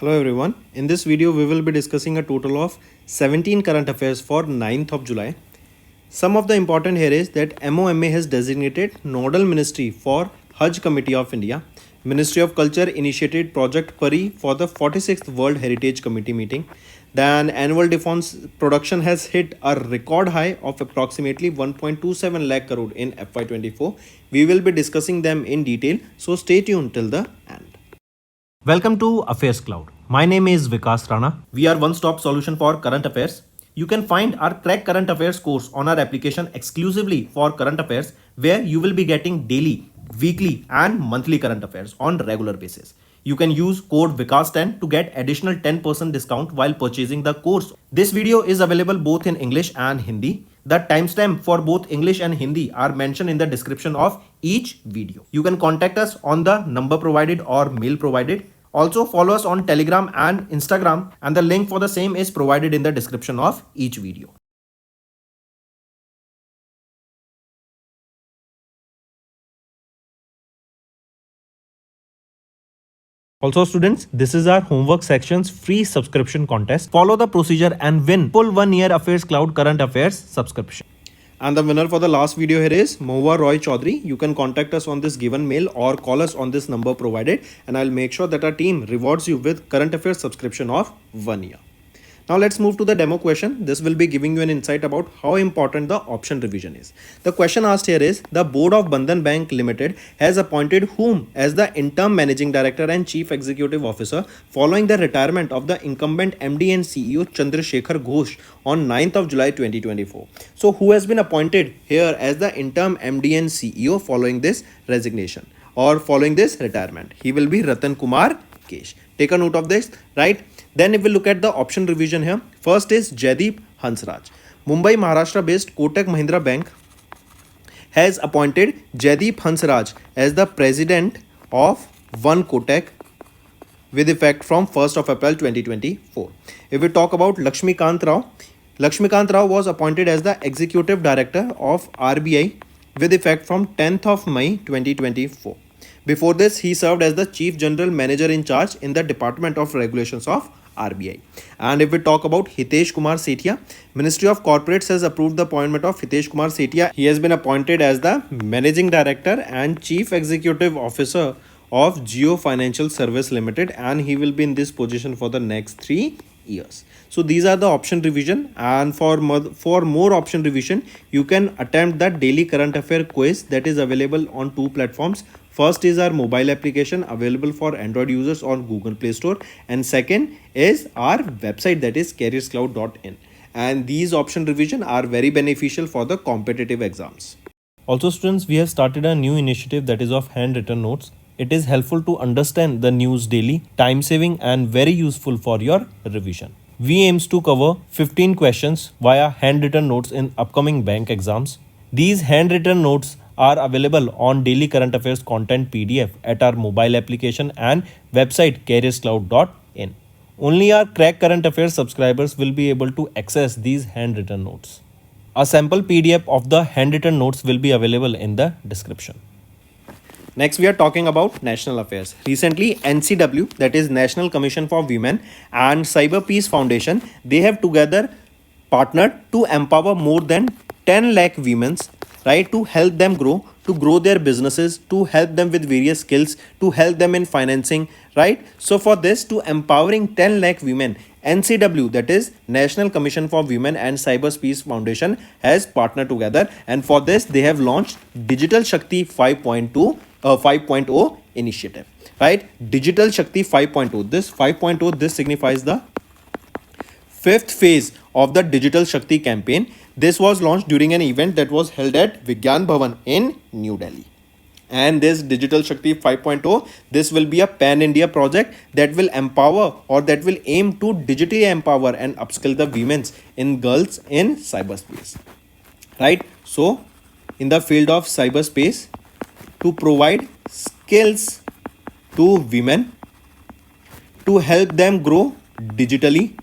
Hello everyone. In this video, we will be discussing a total of 17 current affairs for 9th of July. Some of the important here is that MOMA has designated Nodal Ministry for Hajj Committee of India. Ministry of Culture initiated Project Pari for the 46th World Heritage Committee meeting. Then annual defense production has hit a record high of approximately 1.27 lakh crore in FY24. We will be discussing them in detail, so stay tuned till the end. Welcome to Affairs Cloud. My name is Vikas Rana. We are one-stop solution for current affairs. You can find our Crack Current Affairs course on our application exclusively for current affairs, where you will be getting daily, weekly and monthly current affairs on regular basis. You can use code VIKAS10 to get additional 10% discount while purchasing the course. This video is available both in English and Hindi. The timestamp for both English and Hindi are mentioned in the description of each video. You can contact us on the number provided or mail provided. Also follow us on Telegram and Instagram, and the link for the same is provided in the description of each video. Also students, this is our homework section's free subscription contest. Follow the procedure and win full 1 year Affairs Cloud Current Affairs subscription. And the winner for the last video here is Mohua Roy Chaudhary. You can contact us on this given mail or call us on this number provided, and I'll make sure that our team rewards you with current affairs subscription of 1 year. Now let's move to the demo question. This will be giving you an insight about how important the option revision is. The question asked here is, the board of Bandhan Bank Limited has appointed whom as the interim managing director and chief executive officer following the retirement of the incumbent MD and CEO Chandrasekhar Ghosh on 9th of July 2024. So who has been appointed here as the interim MD and CEO following this resignation or following this retirement? He will be Ratan Kumar Kesh. Take a note of this, right? Then if we look at the option revision here, first is Jaideep Hansraj. Mumbai, Maharashtra based Kotak Mahindra Bank has appointed Jaideep Hansraj as the president of One Kotak with effect from 1st of April 2024. If we talk about Lakshmikant Rao was appointed as the executive director of RBI with effect from 10th of May 2024. Before this, he served as the Chief General Manager in charge in the Department of Regulations of RBI. And if we talk about Hitesh Kumar Sethia, Ministry of Corporates has approved the appointment of Hitesh Kumar Sethia. He has been appointed as the Managing Director and Chief Executive Officer of Jio Financial Service Limited, and he will be in this position for the next 3 years. So these are the option revision, and for more option revision, you can attempt that daily current affair quiz that is available on 2 platforms. First is our mobile application available for Android users on Google Play Store, and second is our website, that is careerscloud.in. And these option revision are very beneficial for the competitive exams. Also students, we have started a new initiative that is of handwritten notes. It is helpful to understand the news daily, time saving and very useful for your revision. We aims to cover 15 questions via handwritten notes in upcoming bank exams. These handwritten notes are available on daily current affairs content PDF at our mobile application and website careerscloud.in. Only our Crack Current Affairs subscribers will be able to access these handwritten notes. A sample PDF of the handwritten notes will be available in the description. Next, we are talking about national affairs. Recently, NCW, that is National Commission for Women, and Cyber Peace Foundation, they have together partnered to empower more than 10 lakh women, right, to help them grow, to grow their businesses, to help them with various skills, to help them in financing, right? So for this, to empowering 10 lakh women, NCW, that is National Commission for Women and Cyber Peace Foundation, has partnered together, and for this they have launched Digital Shakti 5.0 initiative, right? Digital Shakti 5.0. This 5.0, this signifies the 5th phase of the Digital Shakti campaign. This was launched during an event that was held at Vigyan Bhavan in New Delhi. And this Digital Shakti 5.0, this will be a pan-India project that will empower, or that will aim to digitally empower and upskill the women in girls in cyberspace, right? So in the field of cyberspace, to provide skills to women, to help them grow digitally,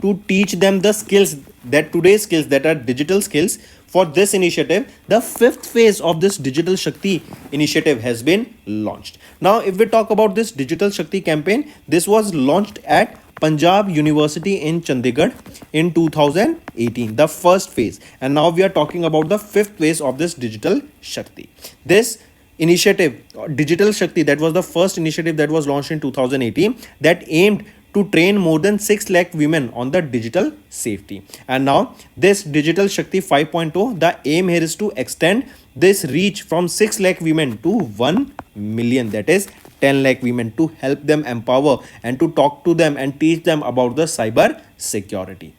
to teach them the skills that today's skills, that are digital skills, for this initiative, the fifth phase of this Digital Shakti initiative has been launched. Now, if we talk about this Digital Shakti campaign, this was launched at Punjab University in Chandigarh in 2018, the first phase. And now we are talking about the fifth phase of this Digital Shakti. This initiative, Digital Shakti, that was the first initiative that was launched in 2018 that aimed to train more than 6 lakh women on the digital safety. And now this Digital Shakti 5.0, the aim here is to extend this reach from 6 lakh women to 1 million, that is 10 lakh women, to help them empower and to talk to them and teach them about the cyber security.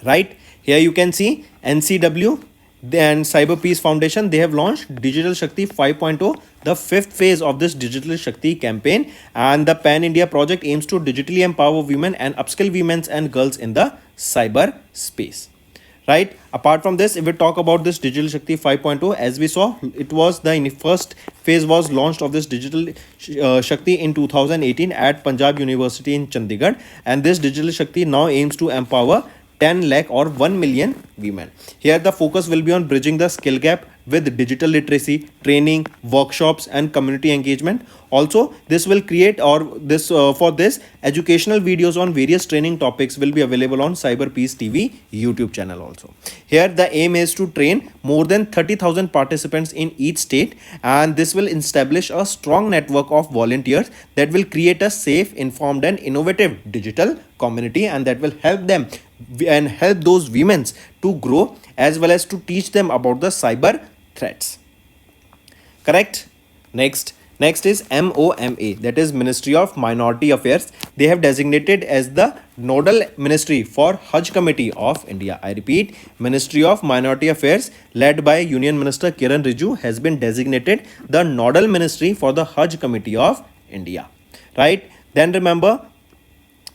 Right here you can see NCW and Cyber Peace Foundation, they have launched Digital Shakti 5.0, the fifth phase of this Digital Shakti campaign, and the Pan India project aims to digitally empower women and upskill women and girls in the cyber space. Right, apart from this, if we talk about this Digital Shakti 5.0, as we saw, it was the first phase was launched of this Digital Shakti in 2018 at Punjab University in Chandigarh, and this Digital Shakti now aims to empower 10 lakh or 1 million women. Here the focus will be on bridging the skill gap with digital literacy, training, workshops and community engagement. Also, this will create for this educational videos on various training topics will be available on Cyber Peace TV YouTube channel also. Here the aim is to train more than 30,000 participants in each state, and this will establish a strong network of volunteers that will create a safe, informed and innovative digital community, and that will help them and help those women to grow as well as to teach them about the cyber threats. Correct. Next is MOMA, that is Ministry of Minority Affairs. They have designated as the nodal ministry for Hajj Committee of India. I repeat, Ministry of Minority Affairs led by Union Minister Kiran Rijiju has been designated the nodal ministry for the Hajj Committee of India. Right. Then remember,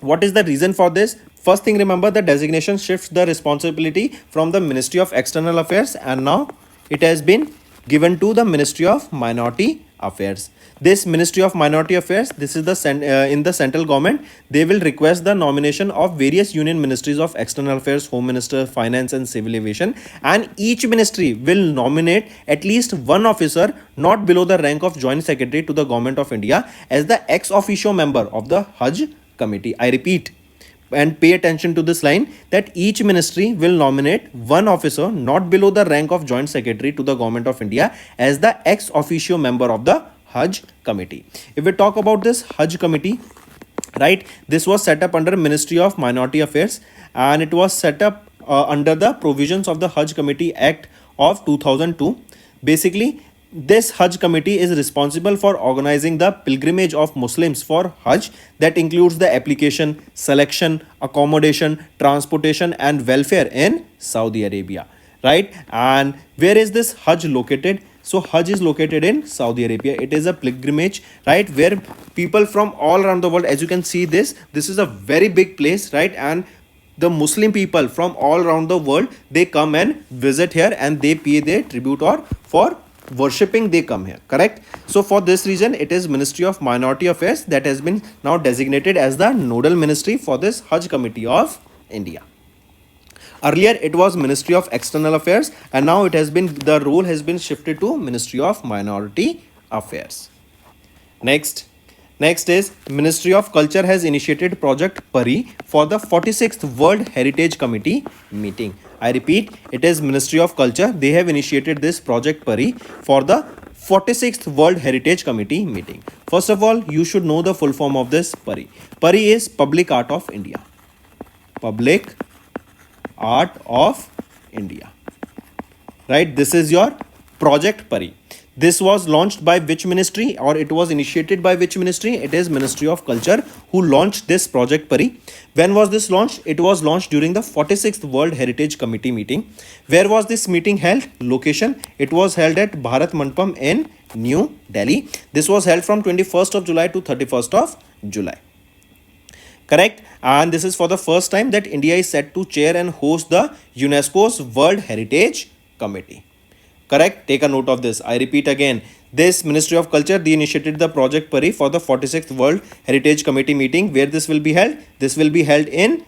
what is the reason for this? First thing, remember, the designation shifts the responsibility from the Ministry of External Affairs and now it has been given to the Ministry of Minority Affairs. This Ministry of Minority Affairs, this is the in the central government, they will request the nomination of various union ministries of External Affairs, Home Minister, Finance and Civil Aviation, and each ministry will nominate at least one officer not below the rank of Joint Secretary to the Government of India as the ex officio member of the Hajj Committee. I repeat, and pay attention to this line, that each ministry will nominate one officer not below the rank of Joint Secretary to the Government of India as the ex officio member of the Hajj Committee. If we talk about this Hajj Committee, right, this was set up under Ministry of Minority Affairs and it was set up under the provisions of the Hajj Committee Act of 2002. Basically, this Hajj Committee is responsible for organizing the pilgrimage of Muslims for Hajj, that includes the application, selection, accommodation, transportation and welfare in Saudi Arabia. Right, and where is this Hajj located? So Hajj is located in Saudi Arabia. It is a pilgrimage, right, where people from all around the world, as you can see this is a very big place, right, and the Muslim people from all around the world, they come and visit here and they pay their tribute, or for worshipping they come here. Correct. So for this reason, it is Ministry of Minority Affairs that has been now designated as the nodal ministry for this Hajj Committee of India. Earlier it was Ministry of External Affairs and now it has been, the role has been shifted to Ministry of Minority Affairs. Next is Ministry of Culture has initiated Project Pari for the 46th World Heritage Committee meeting. I repeat, it is Ministry of Culture. They have initiated this Project Pari for the 46th World Heritage Committee meeting. First of all, you should know the full form of this Pari. Pari is Public Art of India. Public Art of India. Right, this is your Project Pari. This was launched by which ministry, or it was initiated by which ministry? It is Ministry of Culture who launched this Project Pari. When was this launched? It was launched during the 46th World Heritage Committee meeting. Where was this meeting held? Location, it was held at Bharat Mandapam in New Delhi. This was held from 21st of July to 31st of July. Correct. And this is for the first time that India is set to chair and host the UNESCO's World Heritage Committee. Correct. Take a note of this. I repeat again, this Ministry of Culture, they initiated the Project Pari for the 46th World Heritage Committee meeting. Where this will be held? This will be held in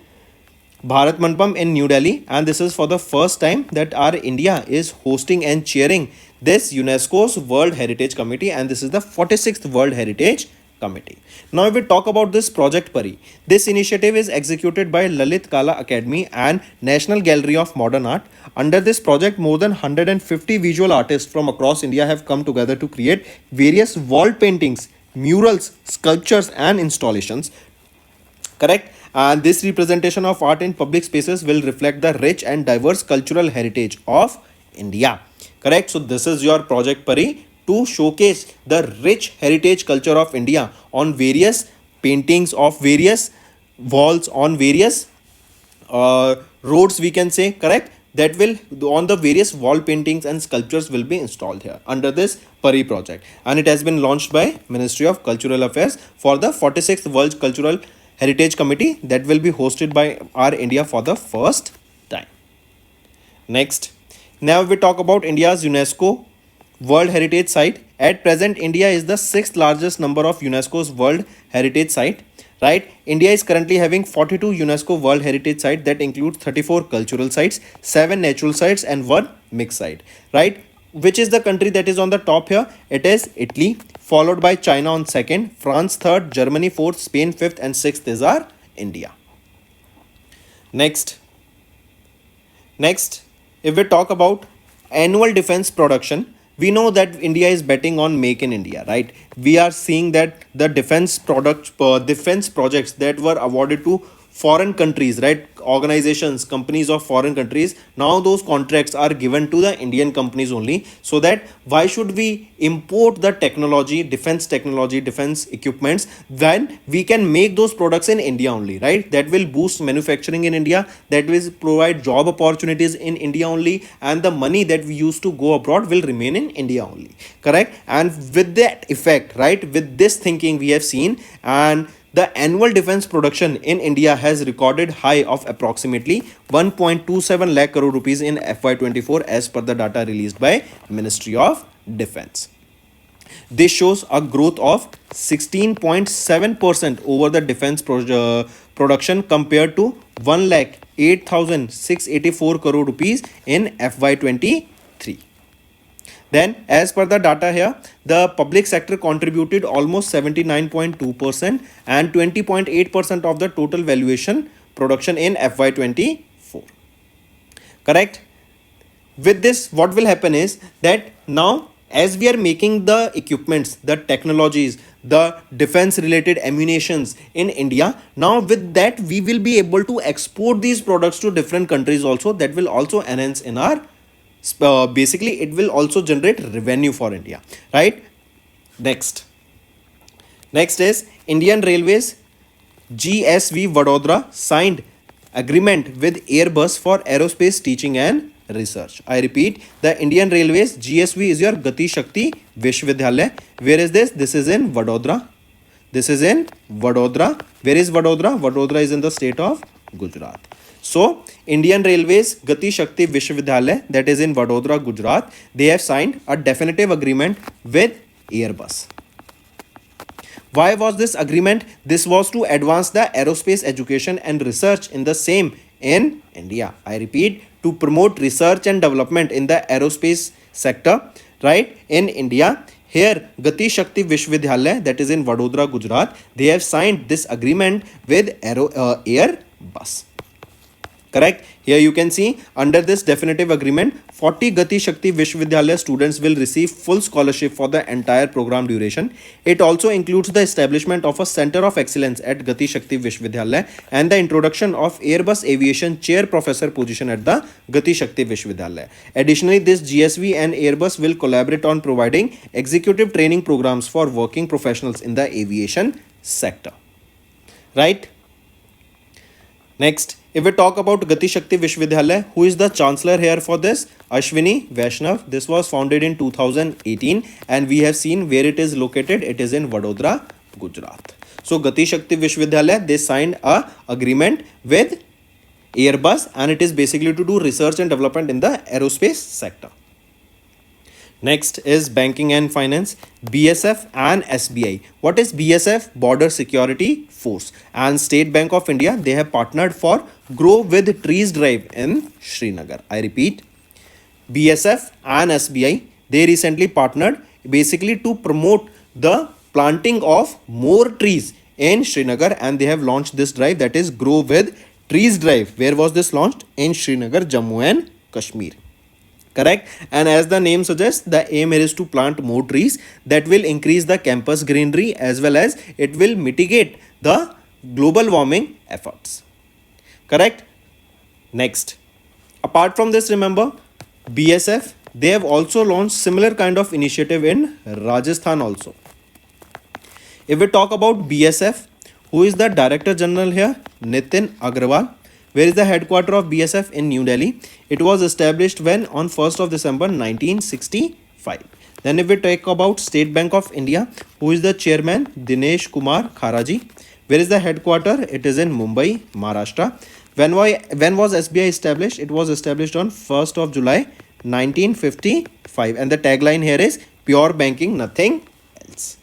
Bharat Mandapam in New Delhi, and this is for the first time that our India is hosting and chairing this UNESCO's World Heritage Committee, and this is the 46th World Heritage Committee. Now, if we talk about this Project Pari, this initiative is executed by Lalit Kala Academy and National Gallery of Modern Art. Under this project, more than 150 visual artists from across India have come together to create various wall paintings, murals, sculptures, and installations. Correct? And this representation of art in public spaces will reflect the rich and diverse cultural heritage of India. Correct? So this is your Project Pari to showcase the rich heritage culture of India on various paintings of various walls, on various roads, we can say. Correct? That will, on the various wall paintings and sculptures will be installed here under this Pari project, and it has been launched by Ministry of Cultural Affairs for the 46th World Cultural Heritage Committee that will be hosted by our India for the first time. Next, now we talk about India's UNESCO World Heritage Site. At present, India is the 6th largest number of UNESCO's World Heritage Site. Right? India is currently having 42 UNESCO World Heritage Sites that include 34 cultural sites, 7 natural sites, and 1 mixed site. Right? Which is the country that is on the top here? It is Italy, followed by China on second, France third, Germany fourth, Spain fifth, and sixth is our India. Next, if we talk about annual defense production, we know that India is betting on Make in India, right? We are seeing that the defense projects that were awarded to foreign countries, right? Organizations, companies of foreign countries, now those contracts are given to the Indian companies only. So that why should we import the technology, defense equipments, when we can make those products in India only, right? That will boost manufacturing in India, that will provide job opportunities in India only, and the money that we used to go abroad will remain in India only. Correct? And with that effect, right, with this thinking we have seen, and the annual defense production in India has recorded high of approximately 1.27 lakh crore rupees in FY24 as per the data released by Ministry of Defense. This shows a growth of 16.7% over the defense production compared to 1 lakh 8,684 crore rupees in FY23. Then, as per the data here, the public sector contributed almost 79.2% and 20.8% of the total valuation production in FY24. Correct? With this, what will happen is that now, as we are making the equipments, the technologies, the defense related ammunitions in India, now with that, we will be able to export these products to different countries also. That will also enhance in our basically it will also generate revenue for India, right? Next is Indian Railways GSV Vadodara signed agreement with Airbus for aerospace teaching and research. I repeat, the Indian Railways GSV is your Gati Shakti Vishwavidyalaya. Where is this? This is in Vadodara. This is in Vadodara. Where is Vadodara? Vadodara is in the state of Gujarat. So, Indian Railways Gati Shakti Vishwavidyalaya, that is in Vadodara, Gujarat, they have signed a definitive agreement with Airbus. Why was this agreement? This was to advance the aerospace education and research in the same in India. I repeat, to promote research and development in the aerospace sector, right, in India. Here, Gati Shakti Vishwavidyalaya, that is in Vadodara, Gujarat, they have signed this agreement with Airbus. Correct? Here you can see under this definitive agreement, 40 Gati Shakti Vishwavidyalaya students will receive full scholarship for the entire program duration. It also includes the establishment of a center of excellence at Gati Shakti Vishwavidyalaya and the introduction of Airbus Aviation Chair Professor position at the Gati Shakti Vishwavidyalaya. Additionally, this GSV and Airbus will collaborate on providing executive training programs for working professionals in the aviation sector. Right? Next, if we talk about Gati Shakti Vishwavidyalaya, who is the chancellor here for this? Ashwini Vaishnav. This was founded in 2018 and we have seen where it is located. It is in Vadodara, Gujarat. So Gati Shakti Vishwavidyalaya, they signed a agreement with Airbus and it is basically to do research and development in the aerospace sector. Next is banking and finance, BSF and SBI. What is BSF? Border Security Force. And State Bank of India, they have partnered for Grow with Trees Drive in Srinagar. I repeat, BSF and SBI, they recently partnered basically to promote the planting of more trees in Srinagar, and they have launched this drive, that is Grow with Trees Drive. Where was this launched? In Srinagar, Jammu and Kashmir. Correct. And as the name suggests, the aim here is to plant more trees that will increase the campus greenery, as well as it will mitigate the global warming efforts. Correct. Next, apart from this, remember, BSF, they have also launched similar kind of initiative in Rajasthan also. If we talk about BSF, who is the Director General here? Nitin Agrawal. Where is the headquarter of BSF? In New Delhi. It was established when? On 1st of December 1965. Then if we talk about State Bank of India, who is the chairman? Dinesh Kumar Kharaji. Where is the headquarter? It is in Mumbai, Maharashtra. When was SBI established? It was established on 1st of July 1955. And the tagline here is pure banking, nothing else.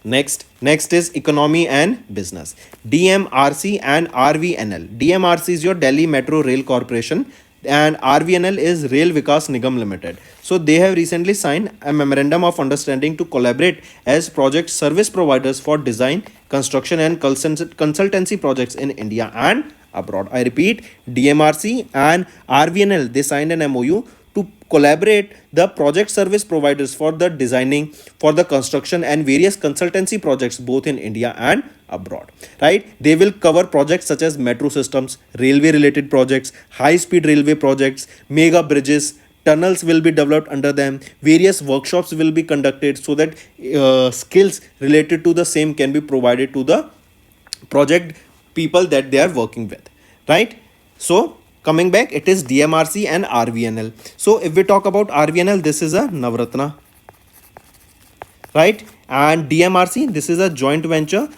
Next is economy and business, DMRC and RVNL. DMRC is your Delhi Metro Rail Corporation, and RVNL is Rail Vikas Nigam Limited. So they have recently signed a memorandum of understanding to collaborate as project service providers for design, construction and consultancy projects in India and abroad. I repeat, DMRC and RVNL, they signed an MOU to collaborate the project service providers for the designing, for the construction and various consultancy projects both in India and abroad, right? They will cover projects such as metro systems, railway related projects, high speed railway projects, mega bridges, tunnels will be developed under them, various workshops will be conducted so that skills related to the same can be provided to the project people that they are working with, right? So coming back, it is DMRC and RVNL. So if we talk about RVNL, this is a Navratna, right? And DMRC, this is a joint venture.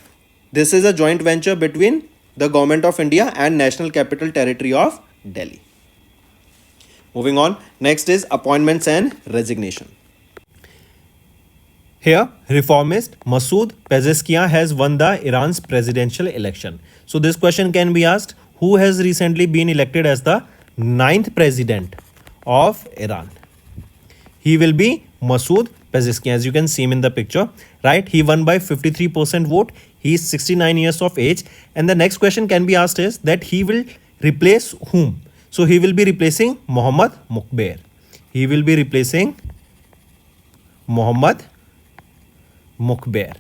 This is a joint venture between the Government of India and National Capital Territory of Delhi. Moving on, next is appointments and resignation. Here, reformist Masood Pezeshkian has won the Iran's presidential election. So this question can be asked, who has recently been elected as the 9th president of Iran? He will be Masood Pezeshkian, as you can see him in the picture, right? He won by 53% vote. He is 69 years of age. And the next question can be asked is that he will replace whom? So he will be replacing Mohammad Muqbair. He will be replacing Mohammad Muqbair.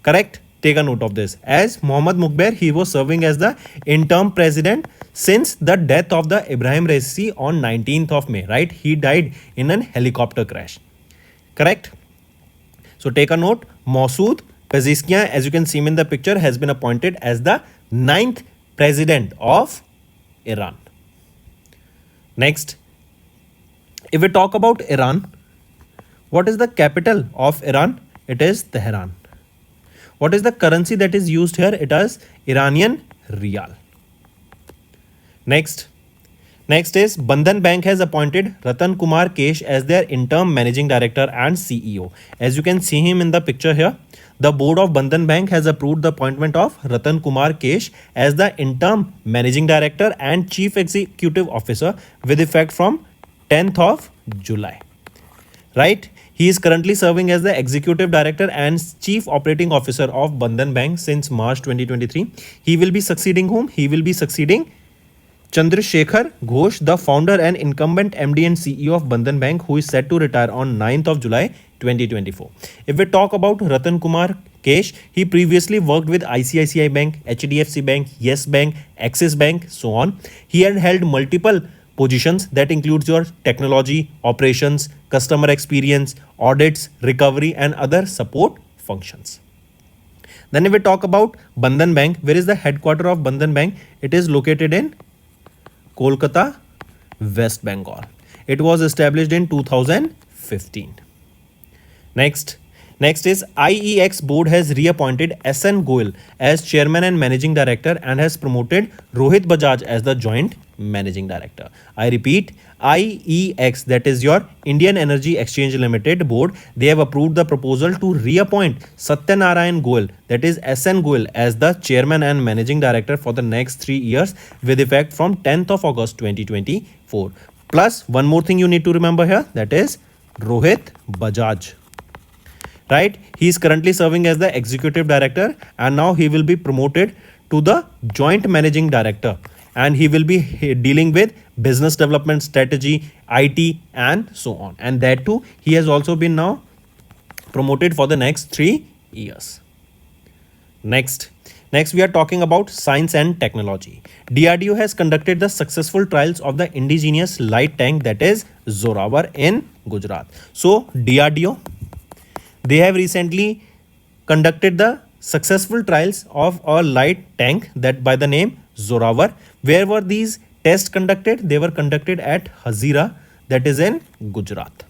Correct? Take a note of this. As Mohammad Muqbair, he was serving as the interim president since the death of the Ibrahim Raisi on 19th of May, right? He died in an helicopter crash. Correct? So take a note. Masood Pezeshkian, as you can see him in the picture, has been appointed as the 9th president of Iran. Next, if we talk about Iran, what is the capital of Iran? It is Tehran. What is the currency that is used here? It is Iranian Rial. Next is Bandhan Bank has appointed Ratan Kumar Kesh as their interim managing director and CEO. As you can see him in the picture here, the board of Bandhan Bank has approved the appointment of Ratan Kumar Kesh as the interim managing director and chief executive officer with effect from 10th of July. Right? He is currently serving as the executive director and chief operating officer of Bandhan Bank since March 2023. He will be succeeding whom? He will be succeeding Chandrasekhar Ghosh, the founder and incumbent MD and CEO of Bandhan Bank, who is set to retire on 9th of July 2024. If we talk about Ratan Kumar Kesh, he previously worked with ICICI Bank, HDFC Bank, Yes Bank, Axis Bank, so on. He had held multiple positions that includes your technology, operations, customer experience, audits, recovery and other support functions. Then if we talk about Bandhan Bank, where is the headquarter of Bandhan Bank? It is located in Kolkata, West Bengal. It was established in 2015. Next, Next is IEX board has reappointed SN Goel as chairman and managing director and has promoted Rohit Bajaj as the joint managing director. I repeat, IEX, that is your Indian Energy Exchange Limited board, they have approved the proposal to reappoint Satyanarayan Goel, that is SN Goel, as the chairman and managing director for the next 3 years with effect from 10th of August 2024. Plus one more thing you need to remember here, that is Rohit Bajaj. Right, he is currently serving as the executive director and now he will be promoted to the joint managing director and he will be dealing with business development, strategy, IT and so on, and that too he has also been now promoted for the next 3 years. Next we are talking about science and technology. DRDO has conducted the successful trials of the indigenous light tank, that is Zorawar, in Gujarat. So DRDO, they have recently conducted the successful trials of a light tank that by the name Zorawar. Where were these tests conducted? They were conducted at Hazira, that is in Gujarat.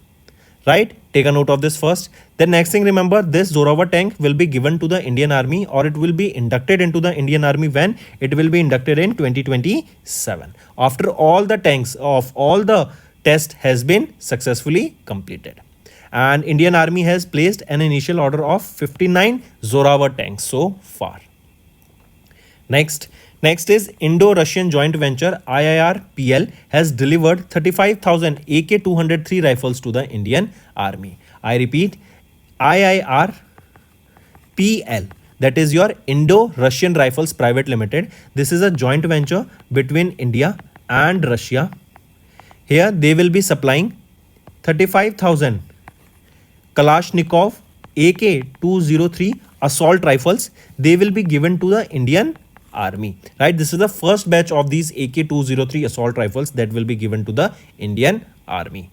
Right? Take a note of this first. The next thing, remember, this Zorawar tank will be given to the Indian Army, or it will be inducted into the Indian Army when it will be inducted in 2027. After all the tanks of all the test has been successfully completed. And Indian Army has placed an initial order of 59 Zorawar tanks so far. Next is Indo-Russian joint venture IIRPL has delivered 35,000 AK-203 rifles to the Indian Army. I repeat, IIRPL, that is your Indo-Russian Rifles Private Limited. This is a joint venture between India and Russia. Here they will be supplying 35,000 Kalashnikov AK-203 assault rifles. They will be given to the Indian Army. Right, this is the first batch of these AK-203 assault rifles that will be given to the Indian Army.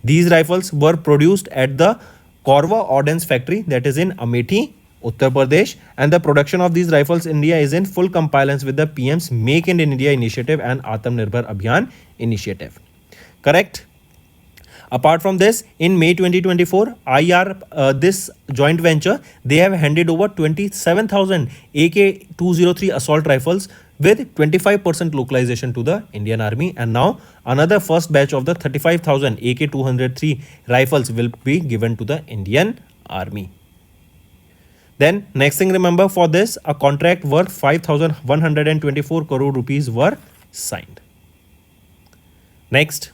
These rifles were produced at the Korva Ordnance Factory, that is in Amethi, Uttar Pradesh, and the production of these rifles in India is in full compliance with the PM's Make in India initiative and Atmanirbhar Abhiyan initiative. Correct? Apart from this, in May 2024, this joint venture, they have handed over 27,000 AK-203 assault rifles with 25% localization to the Indian Army, and now another first batch of the 35,000 AK-203 rifles will be given to the Indian Army. Then next thing, remember, for this a contract worth 5,124 crore rupees were signed. Next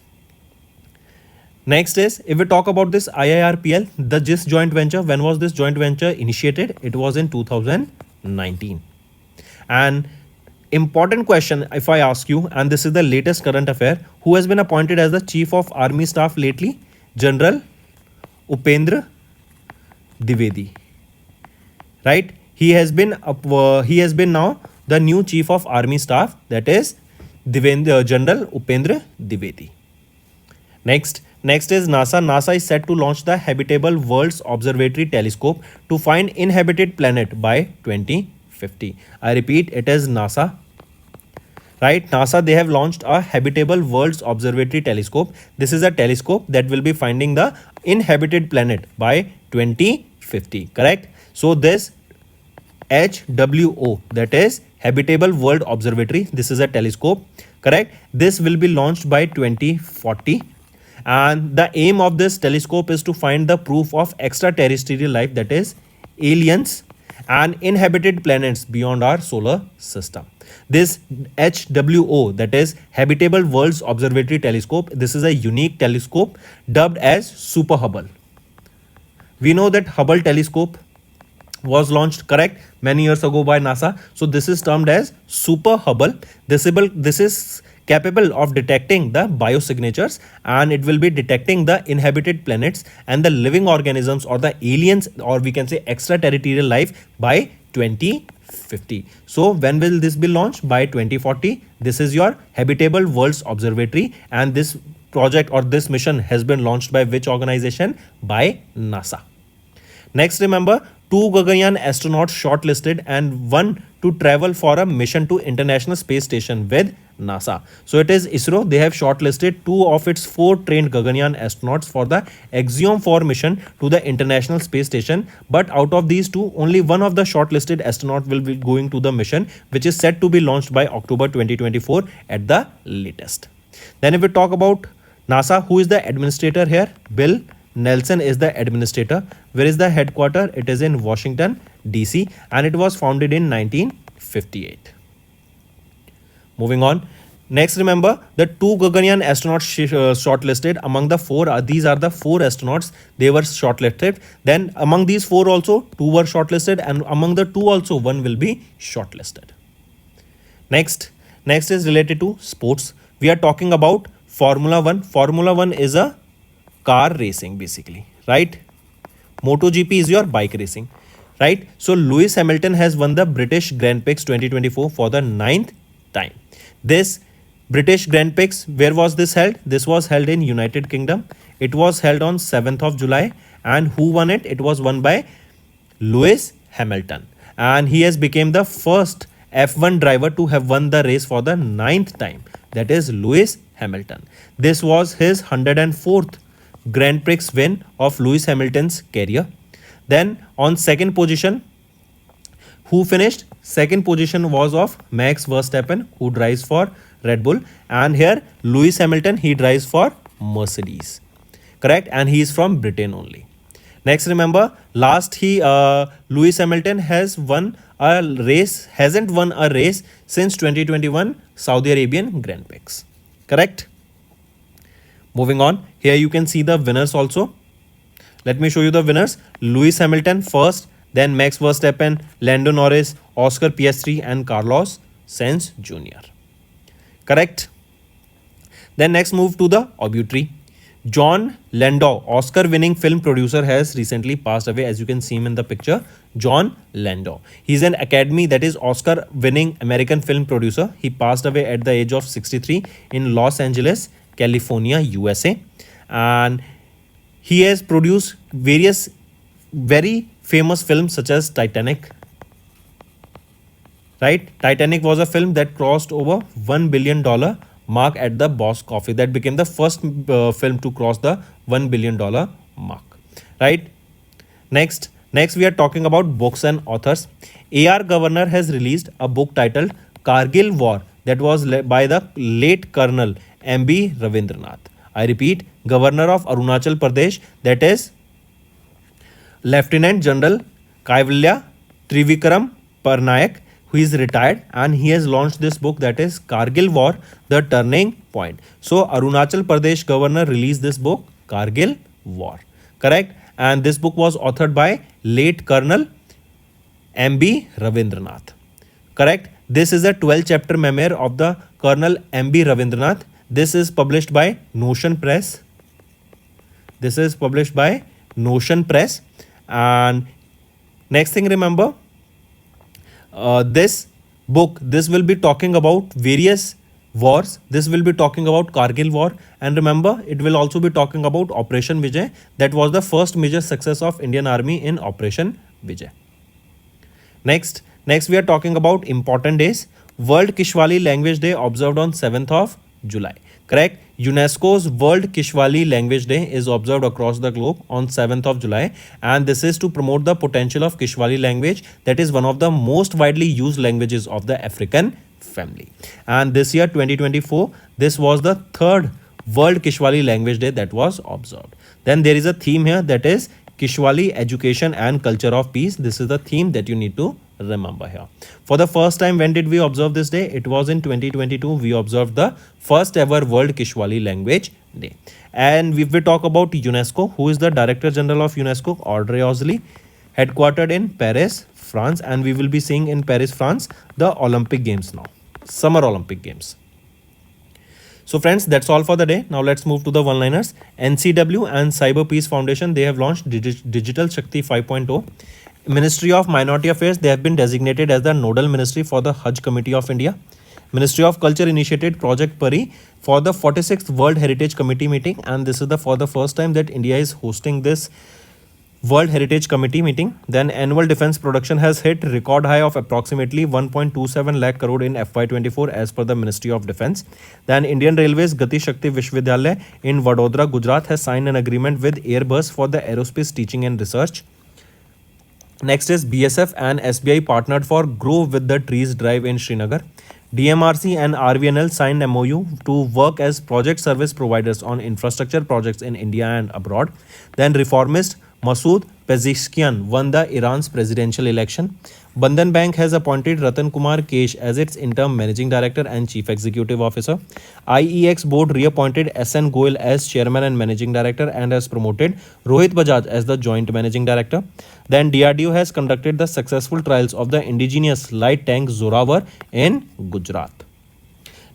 is, if we talk about this IIRPL, this joint venture, when was this joint venture initiated? It was in 2019. And important question, if I ask you, and this is the latest current affair, who has been appointed as the Chief of Army Staff lately? General Upendra Dwivedi. Right? He has been now the new Chief of Army Staff, that is General Upendra Dwivedi. Next is NASA. NASA is set to launch the Habitable Worlds Observatory Telescope to find inhabited planet by 2050. I repeat, it is NASA. Right? NASA, they have launched a Habitable Worlds Observatory Telescope. This is a telescope that will be finding the inhabited planet by 2050. Correct? So this HWO, that is Habitable World Observatory, this is a telescope. Correct? This will be launched by 2040. And the aim of this telescope is to find the proof of extraterrestrial life, that is aliens and inhabited planets beyond our solar system. This HWO, that is Habitable Worlds Observatory Telescope, this is a unique telescope dubbed as Super Hubble. We know that Hubble telescope was launched, correct, many years ago by NASA. So this is termed as Super Hubble. This is capable of detecting the biosignatures, and it will be detecting the inhabited planets and the living organisms or the aliens, or we can say extraterrestrial life, by 2050. So when will this be launched? By 2040. This is your Habitable Worlds Observatory, and this project or this mission has been launched by which organization? By NASA. Next, remember, 2 Gaganyaan astronauts shortlisted and 1 to travel for a mission to International Space Station with NASA. So it is ISRO. They have shortlisted 2 of its 4 trained Gaganyaan astronauts for the Axiom 4 mission to the International Space Station. But out of these 2, only one of the shortlisted astronaut will be going to the mission, which is set to be launched by October 2024 at the latest. Then if we talk about NASA, who is the administrator here? Bill Nelson is the administrator. Where is the headquarter? It is in Washington, DC, and it was founded in 1958. Moving on. Next, remember the 2 Gaganyaan astronauts shortlisted. Among the 4, these are the 4 astronauts. They were shortlisted. Then among these 4 also, 2 were shortlisted, and among the 2 also, 1 will be shortlisted. Next is related to sports. We are talking about Formula 1. Formula 1 is a car racing basically, right? MotoGP is your bike racing, right? So Lewis Hamilton has won the British Grand Prix 2024 for the 9th time. This British Grand Prix, where was this held? This was held in United Kingdom. It was held on 7th of July. And who won it? It was won by Lewis Hamilton. And he has become the first F1 driver to have won the race for the 9th time. That is Lewis Hamilton. This was his 104th Grand Prix win of Lewis Hamilton's career. Then on second position, who finished? Second position was of Max Verstappen, who drives for Red Bull. And here Lewis Hamilton, he drives for Mercedes. Correct? And he is from Britain only. Next, remember, Lewis Hamilton has won a race, hasn't won a race since 2021 Saudi Arabian Grand Prix. Correct? Moving on, here you can see the winners also. Let me show you the winners. Lewis Hamilton first, then Max Verstappen, Lando Norris, Oscar Piastri and Carlos Sainz Jr. Correct? Then next move to the obituary. John Landau, Oscar-winning film producer, has recently passed away. As you can see him in the picture, John Landau. He's an Academy, that is Oscar-winning American film producer. He passed away at the age of 63 in Los Angeles, California, USA. And he has produced various very famous films such as Titanic. Right? Titanic was a film that crossed over $1 billion mark at the Boss Coffee. That became the first film to cross the $1 billion mark. Right? Next we are talking about books and authors. A.R. Governor has released a book titled Kargil War, that was by the late Colonel M.B. Ravindranath. I repeat, Governor of Arunachal Pradesh, that is Lieutenant General Kaivalya Trivikram Parnaik, who is retired, and he has launched this book, that is Kargil War, The Turning Point. So Arunachal Pradesh governor released this book, Kargil War. Correct? And this book was authored by late Colonel M.B. Ravindranath. Correct? This is a 12-chapter memoir of the Colonel M.B. Ravindranath. This is published by Notion Press. And next thing, remember, this book, this will be talking about various wars. This will be talking about Kargil War, and remember, it will also be talking about Operation Vijay. That was the first major success of Indian Army in Operation Vijay. Next we are talking about important days. World Kishwali Language Day observed on 7th of July. Correct? UNESCO's World Kishwali Language Day is observed across the globe on 7th of July, and this is to promote the potential of Kishwali language, that is one of the most widely used languages of the African family. And this year 2024, this was the 3rd World Kishwali Language Day that was observed. Then there is a theme here, that is Kishwali Education and Culture of Peace. This is the theme that you need to remember here. For the first time, when did we observe this day? It was in 2022. We observed the first ever World Kishwali Language Day. And if we talk about UNESCO, who is the Director General of UNESCO? Audrey Azoulay, headquartered in Paris, France. And we will be seeing in Paris, France, the Olympic Games now, Summer Olympic Games. So friends, that's all for the day. Now let's move to the one-liners. NCW and Cyber Peace Foundation, they have launched Digital Shakti 5.0. Ministry of Minority Affairs, they have been designated as the nodal ministry for the Hajj Committee of India. Ministry of Culture initiated Project Pari for the 46th World Heritage Committee meeting, and this is for the first time that India is hosting this World Heritage Committee meeting. Then annual defense production has hit record high of approximately 1.27 lakh crore in FY24 as per the Ministry of Defense. Then Indian Railways Gati Shakti Vishwavidyalaya in Vadodara, Gujarat has signed an agreement with Airbus for the aerospace teaching and research. Next is BSF and SBI partnered for Grow with the Trees drive in Srinagar. DMRC and RVNL signed MOU to work as project service providers on infrastructure projects in India and abroad. Then reformist Masood Pezeshkian won the Iran's presidential election. Bandhan Bank has appointed Ratan Kumar Kesh as its interim managing director and chief executive officer. IEX board reappointed SN Goel as chairman and managing director and has promoted Rohit Bajaj as the joint managing director. Then DRDO has conducted the successful trials of the indigenous light tank Zorawar in Gujarat.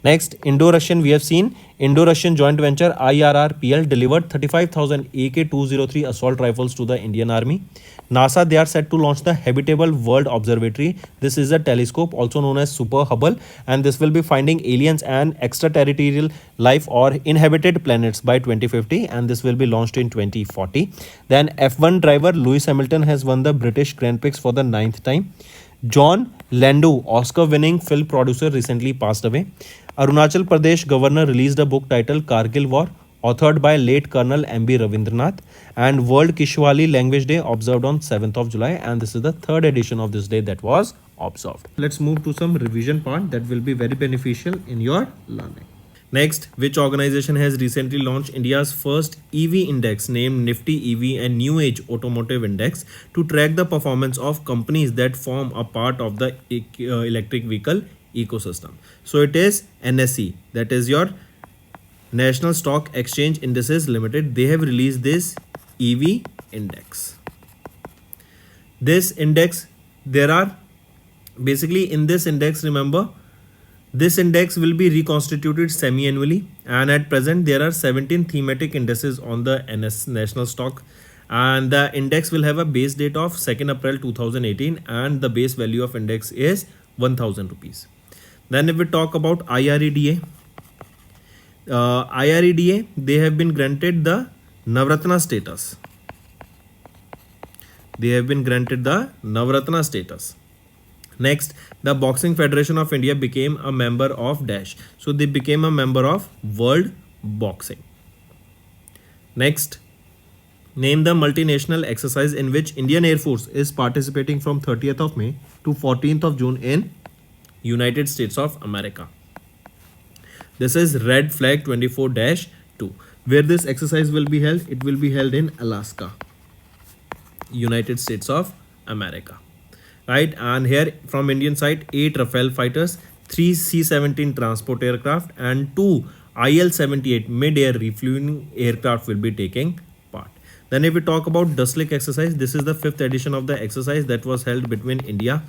Next, Indo-Russian, we have seen Indo-Russian joint venture IRRPL delivered 35,000 AK-203 assault rifles to the Indian Army. NASA, they are set to launch the Habitable World Observatory. This is a telescope also known as Super Hubble, and this will be finding aliens and extraterrestrial life or inhabited planets by 2050, and this will be launched in 2040. Then F1 driver Lewis Hamilton has won the British Grand Prix for the 9th time. John Landau, Oscar-winning film producer, recently passed away. Arunachal Pradesh governor released a book titled Kargil War, authored by late Colonel M.B. Ravindranath. And World Kishwali Language Day observed on 7th of July, and this is the third edition of this day that was observed. Let's move to some revision part that will be very beneficial in your learning. Next, which organization has recently launched India's first EV index named Nifty EV and New Age Automotive Index to track the performance of companies that form a part of the electric vehicle ecosystem? So it is NSE, that is your National Stock Exchange Indices Limited. They have released this EV index. This index, there are basically in this index, remember, this index will be reconstituted semi-annually, and at present there are 17 thematic indices on the National Stock, and the index will have a base date of 2nd April 2018 and the base value of index is 1000 rupees. Then if we talk about IREDA, IREDA, they have been granted the Navratna status. They have been granted the Navratna status. Next, the Boxing Federation of India became a member of Dash. So they became a member of World Boxing. Next, name the multinational exercise in which Indian Air Force is participating from 30th of May to 14th of June in United States of America. This is Red Flag 24-2. Where this exercise will be held? It will be held in Alaska, United States of America. Right, and here from Indian side, 8 Rafale fighters, 3 C-17 transport aircraft and 2 IL-78 mid-air refueling aircraft will be taking part. Then if we talk about Dusslik exercise, this is the 5th edition of the exercise that was held between India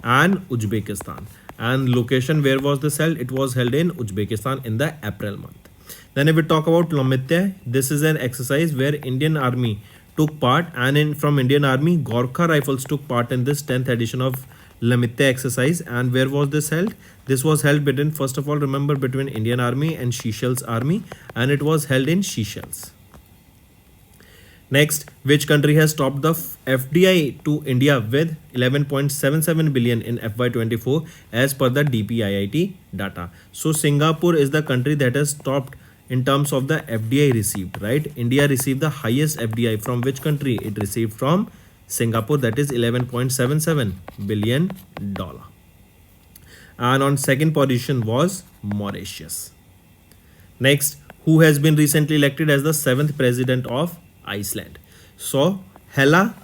and Uzbekistan. And location where was this held? It was held in Uzbekistan in the April month. Then if we talk about Lamitya, this is an exercise where Indian Army took part, and from Indian Army, Gorkha Rifles took part in this 10th edition of Lamitya exercise. And where was this held? This was held between, first of all, remember, between Indian Army and Seychelles Army, and it was held in Seychelles. Next, which country has topped the FDI to India with 11.77 billion in FY24 as per the DPIIT data? So Singapore is the country that has topped in terms of the FDI received, right? India received the highest FDI from which country? It received from Singapore, that is $11.77 billion. And on second position was Mauritius. Next, who has been recently elected as the 7th president of Iceland? So Hela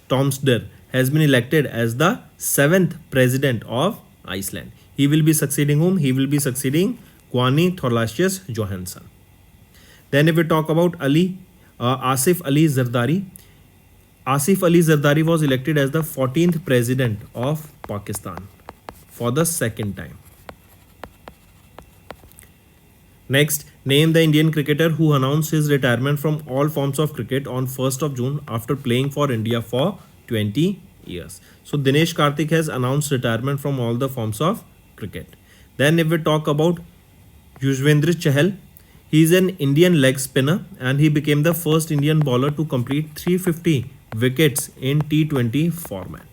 Tomsdør has been elected as the 7th president of Iceland. He will be succeeding whom? He will be succeeding Guðni Thorlacius Johansson. Then if we talk about Asif Ali Zardari, Asif Ali Zardari was elected as the 14th president of Pakistan for the second time. Next, name the Indian cricketer who announced his retirement from all forms of cricket on 1st of June after playing for India for 20 years. So Dinesh Karthik has announced retirement from all the forms of cricket. Then if we talk about Yuzvendra Chahal, he is an Indian leg spinner and he became the first Indian bowler to complete 350 wickets in T20 format.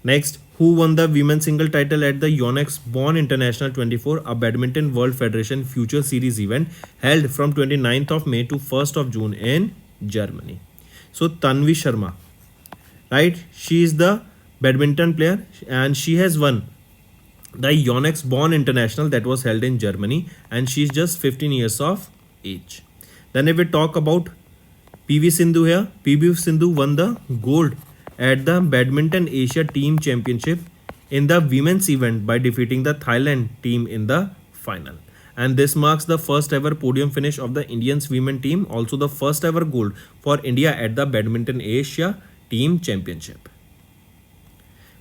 Next, who won the women's single title at the Yonex Bonn International 24, a Badminton World Federation Future Series event held from 29th of May to 1st of June in Germany? So Tanvi Sharma, right? She is the badminton player and she has won the Yonex Bonn International that was held in Germany, and she is just 15 years of age. Then if we talk about PV Sindhu here, PV Sindhu won the gold at the Badminton Asia Team Championship in the women's event by defeating the Thailand team in the final. And this marks the first ever podium finish of the Indians women team, also the first ever gold for India at the Badminton Asia Team Championship.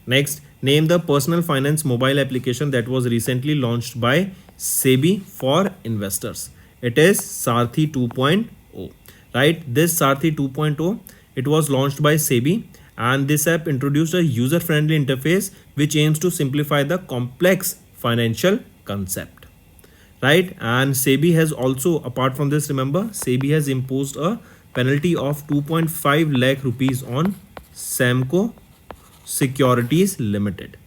Next, name the personal finance mobile application that was recently launched by SEBI for investors. It is Sarthi 2.0, right? This Sarthi 2.0, it was launched by SEBI, and this app introduced a user-friendly interface which aims to simplify the complex financial concept, right? And SEBI has also, apart from this, remember, SEBI has imposed a penalty of 2.5 lakh rupees on Samco Securities Limited,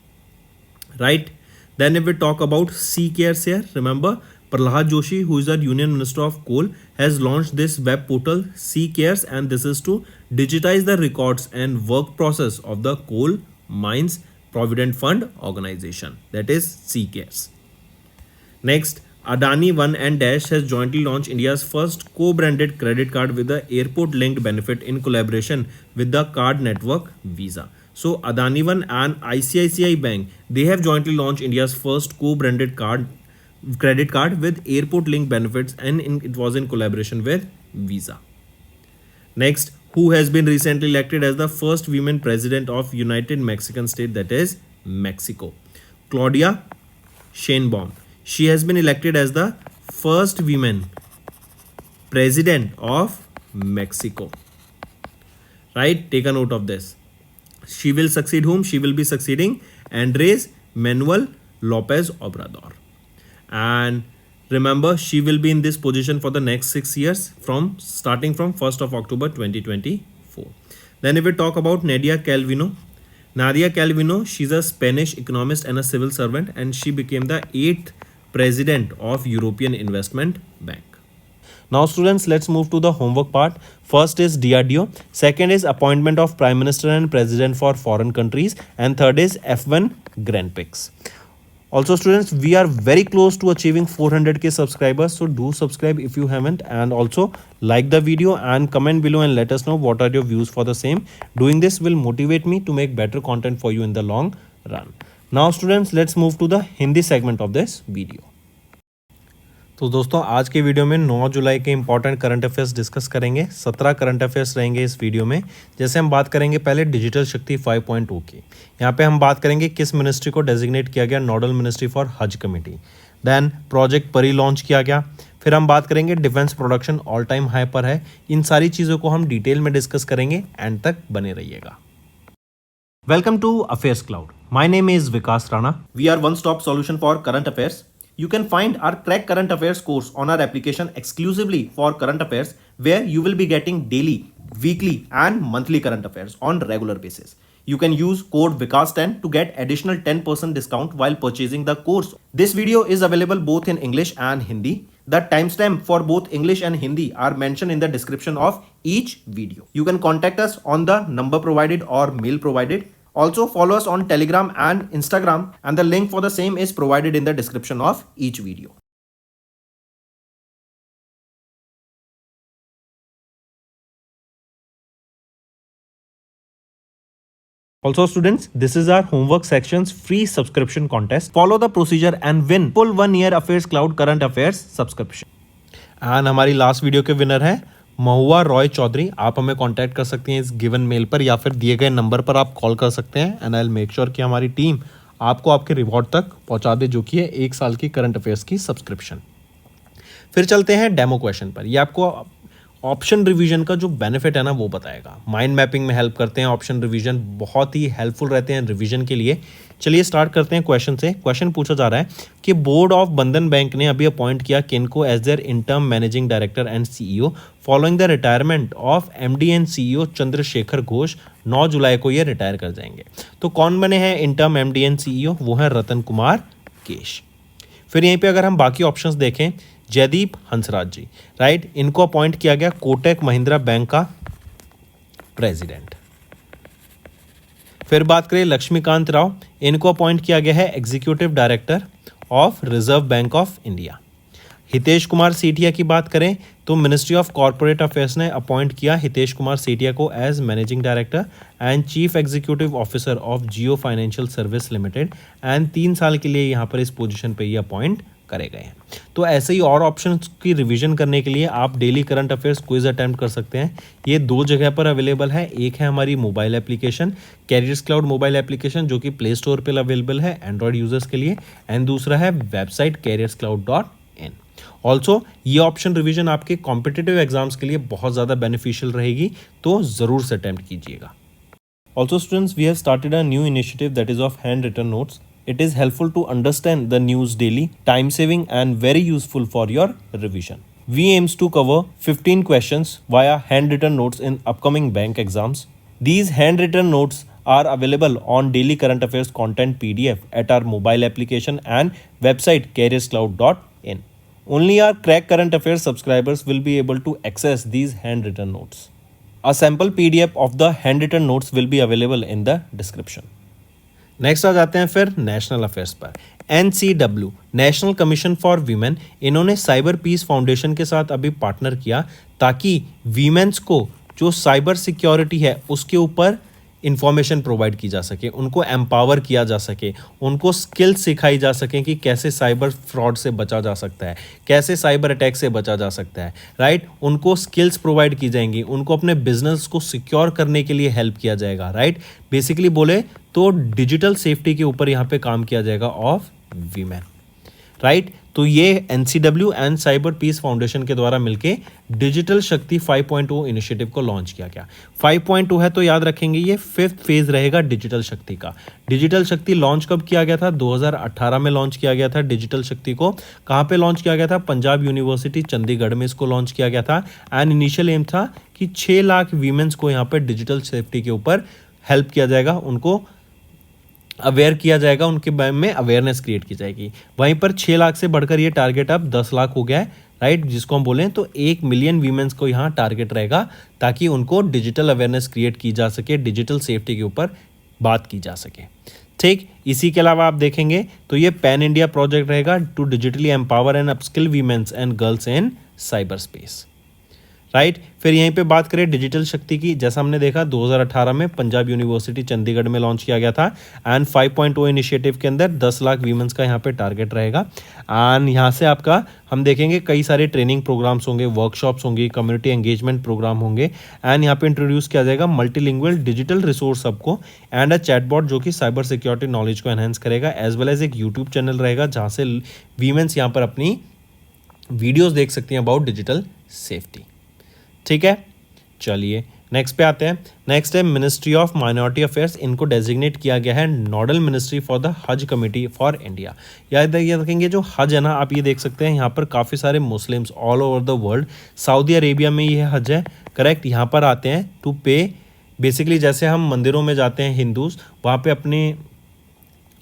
right? Then if we talk about C-Cares here, remember Prahlad Joshi, who is our Union Minister of Coal, has launched this web portal C-Cares, and this is to digitize the records and work process of the Coal Mines Provident Fund organization, that is C-Cares. Next, Adani One and Dash has jointly launched India's first co-branded credit card with the airport-linked benefit in collaboration with the card network Visa. So Adani One and ICICI Bank, they have jointly launched India's first co-branded credit card with airport-linked benefits, and it was in collaboration with Visa. Next, who has been recently elected as the first woman president of United Mexican State, that is Mexico? Claudia Sheinbaum. She has been elected as the first woman president of Mexico, right? Take a note of this. She will succeed whom? She will be succeeding Andres Manuel Lopez Obrador. And remember, she will be in this position for the next 6 years starting from 1st of October 2024. Then if we talk about Nadia Calvino, she's a Spanish economist and a civil servant, and she became the 8th president of European Investment Bank. Now students, let's move to the homework part. First is DRDO, second is appointment of Prime Minister and President for foreign countries, and third is F1 Grand Prix. Also students, we are very close to achieving 400k subscribers, so do subscribe if you haven't, and also like the video and comment below and let us know what are your views for the same. Doing this will motivate me to make better content for you in the long run. Now students, let's move to the Hindi segment of this video. तो दोस्तों, आज के video में 9 जुलाई के important current affairs discuss करेंगे। 17 current affairs रहेंगे इस video में। जैसे हम बात करेंगे पहले डिजिटल शक्ति 5.0 की। यहाँ पे हम बात करेंगे किस मिनिस्ट्री को डेजिग्नेट किया गया नोडल मिनिस्ट्री फॉर हज कमेटी। देन प्रोजेक्ट परी लॉन्च किया गया। फिर हम बात करेंगे defence production all time high पर है। इन सारी चीज़ों को हम डिटेल में डिस्कस करेंगे, एंड तक बने रहिएगा। Welcome to affairs cloud. My name is Vikas Rana. We are one stop solution for current affairs. You can find our Crack Current Affairs course on our application exclusively for current affairs, where you will be getting daily, weekly and monthly current affairs on regular basis. You can use code VIKAS10 to get additional 10% discount while purchasing the course. This video is available both in English and Hindi. The timestamp for both English and Hindi are mentioned in the description of each video. You can contact us on the number provided or mail provided. Also follow us on Telegram and Instagram, and the link for the same is provided in the description of each video. Also students, this is our homework section's free subscription contest. Follow the procedure and win full 1 year Affairs Cloud Current Affairs subscription. And हमारी last video के winner है महुआ रॉय चौधरी। आप हमें contact कर सकते हैं इस given mail पर, या फिर दिए गए नंबर पर आप कॉल कर सकते हैं, and I will make sure कि हमारी टीम आपको आपके रिवॉर्ड तक पहुंचा दे, जो कि है 1 साल की करंट अफेयर्स की सब्सक्रिप्शन। फिर चलते हैं डेमो क्वेश्चन पर। ये आपको ऑप्शन रिवीजन का जो बेनिफिट है ना वो बताएगा। माइंड मैपिंग में हेल्प करते हैं ऑप्शन रिवीजन, बहुत ही हेल्पफुल रहते हैं रिवीजन के लिए। चलिए स्टार्ट करते हैं क्वेश्चन से। क्वेश्चन पूछा जा रहा है कि बोर्ड ऑफ बंधन बैंक ने अभी अपॉइंट किया किनको as their interim managing director and CEO following the retirement of MD and CEO Chandrashekhar Ghosh. 9 जुलाई को ये रिटायर कर जाएंगे। तो कौन बने हैं इंटर्म एमडी एंड सीईओ? वो है रतन कुमार केश। फिर यहीं पे अगर हम बाकी ऑप्शंस देखें, जयदीप हंसराज जी, राइट, इनको अपॉइंट किया गया कोटक महिंद्रा बैंक का प्रेसिडेंट। फिर बात करें लक्ष्मीकांत राव, इनको अपॉइंट किया गया है executive director of reserve bank of India. Hitesh Kumar Sethia की बात करें तो मिनिस्ट्री ऑफ कॉर्पोरेट अफेयर्स ने अपॉइंट किया हितेश कुमार सेठिया को as managing director and chief executive officer of Jio financial service limited and 3 साल के लिए यहाँ पर इस पोजीशन पे ये अपॉइंट करे गए हैं। तो ऐसे ही और ऑप्शंस की रिवीजन करने के लिए आप daily current affairs quiz attempt कर सकते हैं। ये 2 जगह पर अवेलेबल है। एक है हमारी mobile application carriers cloud mobile application, जो कि प्ले स्टोर पर अवेलेबल है एंड्रॉयड यूजर्स के लिए, एंड दूसरा है वेबसाइट careerscloud.in। ऑल्सो ये ऑप्शन रिवीजन आपके कॉम्पिटिटिव एग्जाम्स के लिए बहुत ज़्यादा बेनिफिशियल रहेगी, तो ज़रूर से अटेम्प्ट कीजिएगा। Also students, we have started a new initiative that is of hand written notes. It is helpful to understand the news daily, time saving and very useful for your revision. We aims to cover 15 questions via handwritten notes in upcoming bank exams. These handwritten notes are available on daily current affairs content PDF at our mobile application and website careerscloud.in. Only our Crack Current Affairs subscribers will be able to access these handwritten notes. A sample PDF of the handwritten notes will be available in the description. Next आ जाते हैं फिर national affairs पर। NCW National Commission for Women, इन्होंने Cyber peace foundation के साथ अभी partner किया ताकि वीमेंस को जो साइबर सिक्योरिटी है उसके ऊपर इंफॉर्मेशन प्रोवाइड की जा सके, उनको एम्पावर किया जा सके, उनको स्किल्स सिखाई जा सके कि कैसे साइबर फ्रॉड से बचा जा सकता है, कैसे साइबर अटैक से बचा जा सकता है, राइट। उनको स्किल्स प्रोवाइड की जाएंगी, उनको अपने बिजनेस को सिक्योर करने के लिए हेल्प किया जाएगा, राइट। बेसिकली बोले तो डिजिटल सेफ्टी के ऊपर यहाँ पे काम किया जाएगा ऑफ वीमेन, राइट। तो ये NCW and cyber peace foundation के द्वारा मिलके डिजिटल शक्ति 5.0 इनिशिएटिव को लॉन्च किया गया। 5.0 है तो याद रखेंगे ये 5th फेज रहेगा डिजिटल शक्ति का। डिजिटल शक्ति लॉन्च कब किया गया था? 2018 में लॉन्च किया गया था डिजिटल शक्ति को। कहाँ पे लॉन्च किया गया था? पंजाब यूनिवर्सिटी चंडीगढ़ में इसको लॉन्च किया गया था। एंड इनिशियल एम था कि 6 लाख वीमेंस को यहाँ पर डिजिटल सेफ्टी के ऊपर हेल्प किया जाएगा, उनको अवेयर किया जाएगा, उनके बारे में अवेयरनेस क्रिएट की जाएगी। वहीं पर 6 लाख से बढ़कर ये टारगेट अब 10 लाख हो गया है, राइट। जिसको हम बोलें तो 1 मिलियन वीमेंस को यहाँ टारगेट रहेगा ताकि उनको डिजिटल अवेयरनेस क्रिएट की जा सके, डिजिटल सेफ्टी के ऊपर बात की जा सके, ठीक। इसी के अलावा आप देखेंगे तो ये पैन इंडिया प्रोजेक्ट रहेगा to digitally empower and upskill womens and girls in cyber space, right. फिर यहीं पे बात करें डिजिटल शक्ति की, जैसा हमने देखा 2018 में पंजाब यूनिवर्सिटी चंडीगढ़ में लॉन्च किया गया था। एंड 5.0 इनिशिएटिव के अंदर 10 लाख वीमेंस का यहाँ पे टारगेट रहेगा। एंड यहाँ से आपका हम देखेंगे कई सारे ट्रेनिंग प्रोग्राम्स होंगे, वर्कशॉप्स होंगी, कम्युनिटी एंगेजमेंट प्रोग्राम होंगे। एंड यहाँ पे इंट्रोड्यूस किया जाएगा मल्टीलिंगुअल डिजिटल रिसोर्स सबको एंड अ चैटबॉट जो कि साइबर सिक्योरिटी नॉलेज को एनहेंस करेगा, एज वेल एज एक यूट्यूब चैनल रहेगा जहाँ से वीमेंस यहाँ पर अपनी वीडियोज़ देख सकती हैं अबाउट डिजिटल सेफ्टी, ठीक है। चलिए नेक्स्ट पे आते हैं। नेक्स्ट है मिनिस्ट्री ऑफ माइनॉरिटी अफेयर्स, इनको डेजिग्नेट किया गया है nodal ministry for the Haj committee for India. याद रखेंगे जो हज है ना, आप ये देख सकते हैं यहाँ पर काफ़ी सारे Muslims all over the world, Saudi Arabia में ये हज है, करेक्ट। यहाँ पर आते हैं टू पे, बेसिकली जैसे हम मंदिरों में जाते हैं हिंदूज, वहाँ पे अपने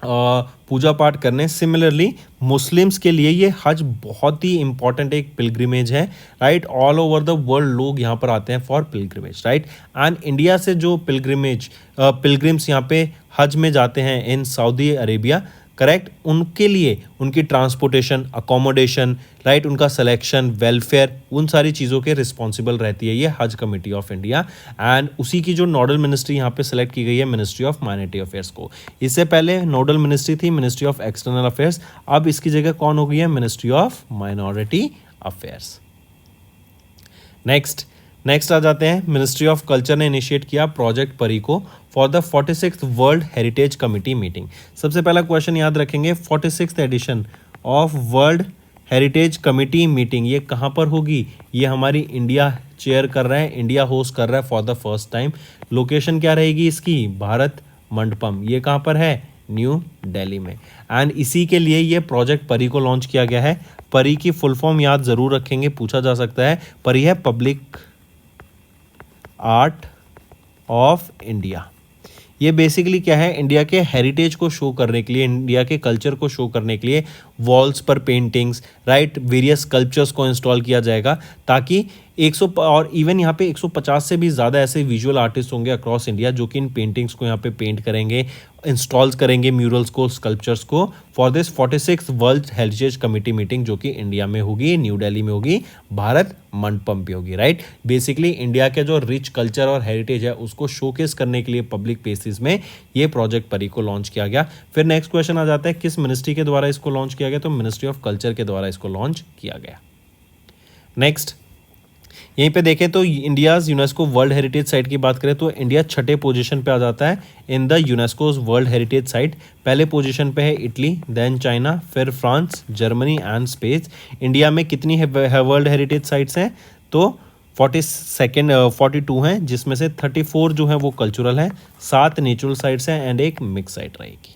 पूजा पाठ करने, सिमिलरली मुस्लिम्स के लिए ये हज बहुत ही इंपॉर्टेंट एक पिलग्रिमेज है, right. All over the world लोग यहाँ पर आते हैं for pilgrimage, right. And India से जो पिलग्रिम्स यहाँ पे हज में जाते हैं इन सऊदी अरेबिया, करेक्ट, उनके लिए उनकी ट्रांसपोर्टेशन, अकोमोडेशन, राइट, उनका सिलेक्शन, वेलफेयर, उन सारी चीज़ों के रिस्पॉन्सिबल रहती है ये हज कमेटी ऑफ इंडिया। एंड उसी की जो नोडल मिनिस्ट्री यहाँ पे सेलेक्ट की गई है मिनिस्ट्री ऑफ माइनॉरिटी अफेयर्स को। इससे पहले नोडल मिनिस्ट्री थी मिनिस्ट्री ऑफ एक्सटर्नल अफेयर्स, अब इसकी जगह कौन हो गई है? Ministry of Minority Affairs. Next आ जाते हैं, मिनिस्ट्री ऑफ कल्चर ने इनिशिएट किया प्रोजेक्ट परी को for the 46th World Heritage Committee meeting. सबसे पहला क्वेश्चन याद रखेंगे, 46th edition of World Heritage Committee meeting ये कहाँ पर होगी? ये हमारी इंडिया चेयर कर रहा है, इंडिया होस्ट कर रहा है for the first time. Location क्या रहेगी इसकी? भारत मंडपम। ये कहाँ पर है? न्यू दिल्ली में। एंड इसी के लिए ये प्रोजेक्ट परी को लॉन्च किया गया है। परी की फुल फॉर्म याद ज़रूर रखेंगे, पूछा जा सकता है। परी है पब्लिक आर्ट ऑफ इंडिया। ये बेसिकली क्या है? इंडिया के हेरिटेज को शो करने के लिए, इंडिया के कल्चर को शो करने के लिए वॉल्स पर पेंटिंग्स, राइट, वेरियस स्कल्पचर्स को इंस्टॉल किया जाएगा, ताकि 100 और इवन यहाँ पे 150 से भी ज़्यादा ऐसे विजुअल आर्टिस्ट होंगे अक्रॉस इंडिया जो कि इन पेंटिंग्स को यहाँ पे पेंट करेंगे, इंस्टॉल्स करेंगे म्यूरल्स को, स्कल्पचर्स को, for this 46 world Heritage Committee meeting जो कि इंडिया में होगी, न्यू दिल्ली में होगी, भारत मंडपम पे होगी, राइट। बेसिकली इंडिया के जो रिच कल्चर और हेरिटेज है उसको शोकेस करने के लिए पब्लिक प्लेसेस में ये प्रोजेक्ट परी को लॉन्च किया गया। फिर नेक्स्ट क्वेश्चन आ जाता है किस मिनिस्ट्री के द्वारा इसको लॉन्च किया गया? तो मिनिस्ट्री ऑफ कल्चर के द्वारा इसको लॉन्च किया गया। नेक्स्ट यहीं पे देखें तो India's UNESCO world heritage site की बात करें तो इंडिया छठे पोजीशन पे आ जाता है in the UNESCO's world heritage site. पहले पोजीशन पे है इटली, देन चाइना, फिर France, Germany and Spain. India में कितनी है वर्ल्ड हेरिटेज साइट्स हैं? तो 42 हैं, जिसमें से 34 जो है वो कल्चरल हैं, 7 नेचुरल साइट्स हैं एंड एक मिक्स साइट रहेगी।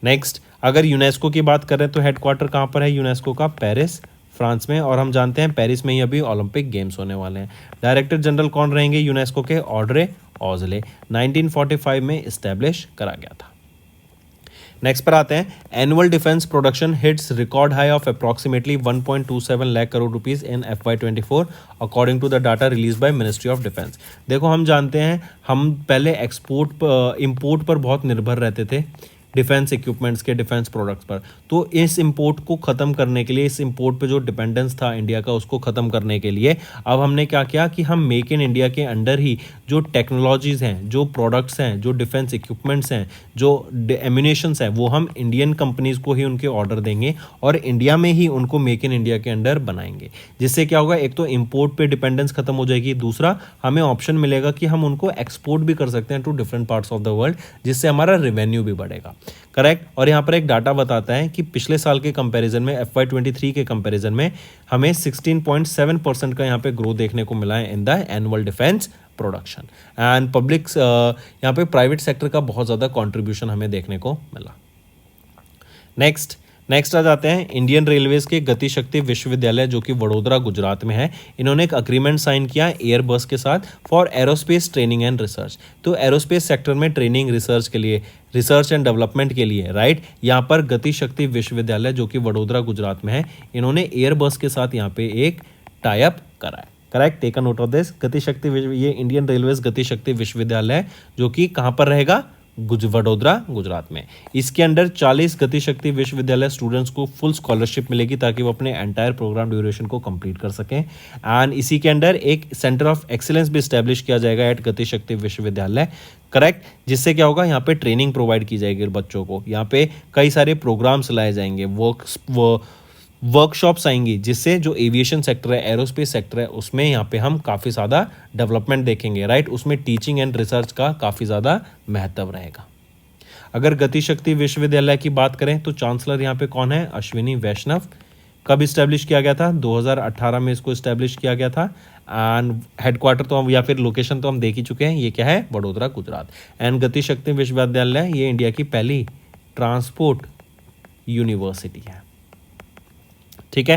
नेक्स्ट अगर यूनेस्को की बात करें तो हेडक्वार्टर कहाँ पर है यूनेस्को का? पेरिस, फ्रांस में, और हम जानते हैं पेरिस में ही अभी ओलंपिक गेम्स होने वाले हैं। डायरेक्टर जनरल कौन रहेंगे यूनेस्को के? ऑड्रे ऑजले। 1945 में इस्टेब्लिश करा गया था। नेक्स्ट पर आते हैं annual defence production hits record high of approximately 1.27 lakh crore rupees in FY24 according to the data release by ministry of defence. देखो हम जानते हैं हम पहले इंपोर्ट पर बहुत निर्भर रहते थे डिफेंस इक्विपमेंट्स के, डिफेंस प्रोडक्ट्स पर। तो इस इंपोर्ट को ख़त्म करने के लिए, इस इंपोर्ट पे जो डिपेंडेंस था इंडिया का उसको ख़त्म करने के लिए अब हमने क्या किया कि हम मेक इन इंडिया के अंडर ही जो टेक्नोलॉजीज़ हैं, जो प्रोडक्ट्स हैं, जो डिफेंस इक्विपमेंट्स हैं, जो एम्यूनेशंस हैं, वो हम इंडियन कंपनीज़ को ही उनके ऑर्डर देंगे और इंडिया में ही उनको मेक इन इंडिया के अंडर बनाएंगे। जिससे क्या होगा? एक तो इंपोर्ट पे डिपेंडेंस खत्म हो जाएगी, दूसरा हमें ऑप्शन मिलेगा कि हम उनको एक्सपोर्ट भी कर सकते हैं to different parts of the world, जिससे हमारा रेवेन्यू भी बढ़ेगा। करेक्ट। और यहाँ पर एक डाटा बताता है कि पिछले साल के कंपैरिजन में, FY23 के कंपैरिजन में हमें 16.7% का यहाँ पे ग्रोथ देखने को मिला है in the annual defence production and public, यहाँ पे प्राइवेट सेक्टर का बहुत ज़्यादा कंट्रीब्यूशन हमें देखने को मिला। नेक्स्ट आ जाते हैं इंडियन रेलवेज के गति शक्ति विश्वविद्यालय जो कि वडोदरा गुजरात में है। इन्होंने एक अग्रीमेंट साइन किया एयरबस के साथ for aerospace training and research. तो एरोस्पेस सेक्टर में ट्रेनिंग, रिसर्च के लिए, रिसर्च एंड डेवलपमेंट के लिए, राइट, यहाँ पर गति शक्ति विश्वविद्यालय जो कि वडोदरा गुजरात में है, इन्होंने एयरबस के साथ यहाँ पे एक टाई अप करा है। Correct, take a note of this. Gati Shakti, ये इंडियन रेलवेज गति शक्ति विश्वविद्यालय जो कि कहाँ पर रहेगा? वडोदरा गुजरात में। इसके अंडर 40 गति शक्ति विश्वविद्यालय स्टूडेंट्स को फुल स्कॉलरशिप मिलेगी ताकि वो अपने एंटायर प्रोग्राम ड्यूरेशन को कंप्लीट कर सकें। एंड इसी के अंडर एक सेंटर ऑफ एक्सीलेंस भी स्टैब्लिश किया जाएगा एट गति शक्ति विश्वविद्यालय। करेक्ट, जिससे क्या होगा? यहाँ पे ट्रेनिंग प्रोवाइड की जाएगी बच्चों को। यहाँ पे कई सारे प्रोग्राम्स लाए जाएंगे, वर्कशॉप्स आएंगी, जिससे जो एविएशन सेक्टर है, एरोस्पेस सेक्टर है, उसमें यहाँ पे हम काफ़ी ज़्यादा डेवलपमेंट देखेंगे, राइट। उसमें टीचिंग एंड रिसर्च का काफ़ी ज़्यादा महत्व रहेगा। अगर गति शक्ति विश्वविद्यालय की बात करें तो चांसलर यहाँ पे कौन है? अश्विनी वैष्णव। कब इस्टेब्लिश किया गया था? 2018 में इसको इस्टेब्लिश किया गया था। एंड हेडक्वार्टर तो हम, या फिर लोकेशन तो हम देख ही चुके हैं, ये क्या है? वडोदरा गुजरात। एंड गति शक्ति विश्वविद्यालय ये इंडिया की पहली ट्रांसपोर्ट यूनिवर्सिटी है। ठीक है,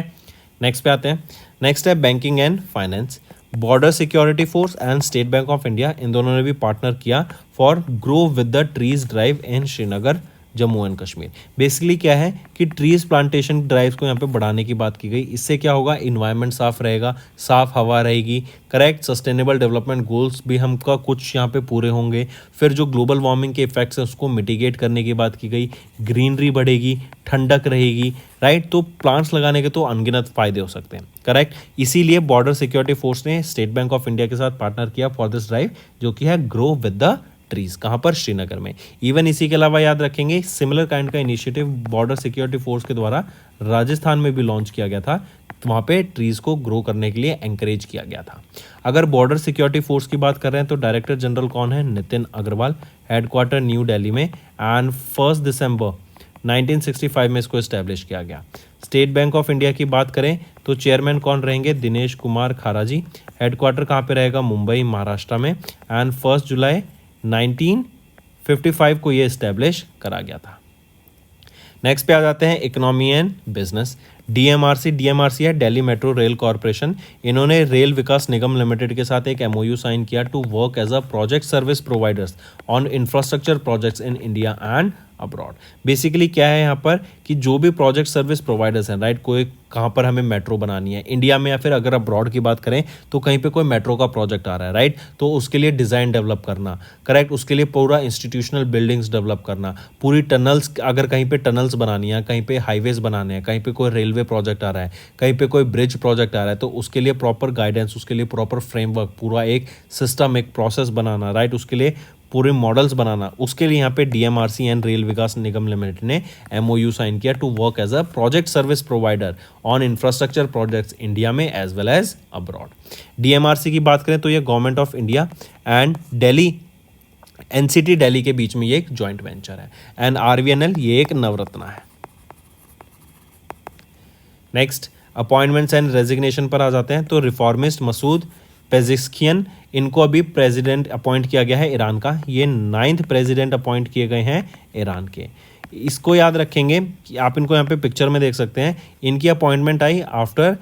नेक्स्ट पे आते हैं। नेक्स्ट है banking and finance. Border security force and state bank of India, इन दोनों ने भी पार्टनर किया for grow with the trees drive in Srinagar, Jammu and Kashmir. Basically क्या है कि ट्रीज प्लांटेशन ड्राइव्स को यहाँ पे बढ़ाने की बात की गई। इससे क्या होगा? इन्वायरमेंट साफ रहेगा, साफ हवा रहेगी, करेक्ट। सस्टेनेबल डेवलपमेंट गोल्स भी हमका कुछ यहाँ पे पूरे होंगे। फिर जो ग्लोबल वार्मिंग के इफेक्ट्स हैं उसको मिटिगेट करने की बात की गई। ग्रीनरी बढ़ेगी, ठंडक रहेगी, राइट। तो प्लांट्स लगाने के तो अनगिनत फायदे हो सकते हैं, करेक्ट। इसीलिए बॉर्डर सिक्योरिटी फोर्स ने स्टेट बैंक ऑफ इंडिया के साथ पार्टनर किया फॉर दिस ड्राइव जो कि है ग्रो विद द ट्रीज। कहाँ पर? श्रीनगर में। इवन इसी के अलावा याद रखेंगे सिमिलर काइंड का इनिशिएटिव बॉर्डर सिक्योरिटी फोर्स के द्वारा राजस्थान में भी लॉन्च किया गया था। तो वहाँ पे ट्रीज को ग्रो करने के लिए एंकरेज किया गया था। अगर बॉर्डर सिक्योरिटी फोर्स की बात कर रहे हैं तो डायरेक्टर जनरल कौन है? नितिन अग्रवाल। हेडक्वार्टर न्यू दिल्ली में। एंड 1 दिसंबर 1965 में इसको इस्टेब्लिश किया गया। स्टेट बैंक ऑफ इंडिया की बात करें तो चेयरमैन कौन रहेंगे, दिनेश कुमार खारा जी। हेडक्वार्टर कहाँ पे रहेगा, मुंबई महाराष्ट्र में। एंड 1 जुलाई 1955 को ये इस्टेब्लिश करा गया था। नेक्स्ट पे आ जाते हैं इकोनॉमी एंड बिजनेस। डीएमआरसी है दिल्ली मेट्रो रेल कॉरपोरेशन। इन्होंने रेल विकास निगम लिमिटेड के साथ एक एमओयू साइन किया to work as a project service providers on infrastructure projects in India and abroad. Basically क्या है यहाँ पर कि जो भी प्रोजेक्ट सर्विस प्रोवाइडर्स हैं, राइट, कोई कहाँ पर हमें मेट्रो बनानी है इंडिया में या फिर अगर अब्रॉड की बात करें तो कहीं पे कोई मेट्रो का प्रोजेक्ट आ रहा है, राइट, तो उसके लिए डिज़ाइन डेवलप करना, करेक्ट, उसके लिए पूरा इंस्टीट्यूशनल बिल्डिंग्स डेवलप करना, पूरी टनल्स, अगर कहीं पे टनल्स बनानी है, कहीं पे हाईवेज बनाने हैं, कहीं पे कोई रेलवे प्रोजेक्ट आ रहा है, कहीं पे कोई ब्रिज प्रोजेक्ट आ रहा है, तो उसके लिए प्रॉपर गाइडेंस, उसके लिए प्रॉपर फ्रेमवर्क, पूरा एक सिस्टम, एक प्रोसेस बनाना, राइट, उसके लिए पूरे मॉडल्स बनाना, उसके लिए यहाँ पे DMRC and Rail Vikas Nigam Limited ने एमओयू साइन किया to work as a project service provider on infrastructure projects India में as well as abroad. DMRC की बात करें तो ये Government of India and Delhi NCT Delhi के बीच में ये एक जॉइंट वेंचर है। एंड आरवीएनएल ये एक नवरत्ना है। नेक्स्ट अपॉइंटमेंट्स एंड रेजिग्नेशन पर आ जाते हैं। तो रिफॉर्मिस्ट मसूद पेजिस्कियन, इनको अभी प्रेसिडेंट अपॉइंट किया गया है ईरान का। ये 9th प्रेसिडेंट अपॉइंट किए गए हैं ईरान के। इसको याद रखेंगे कि आप इनको यहाँ पे पिक्चर में देख सकते हैं। इनकी अपॉइंटमेंट आई आफ्टर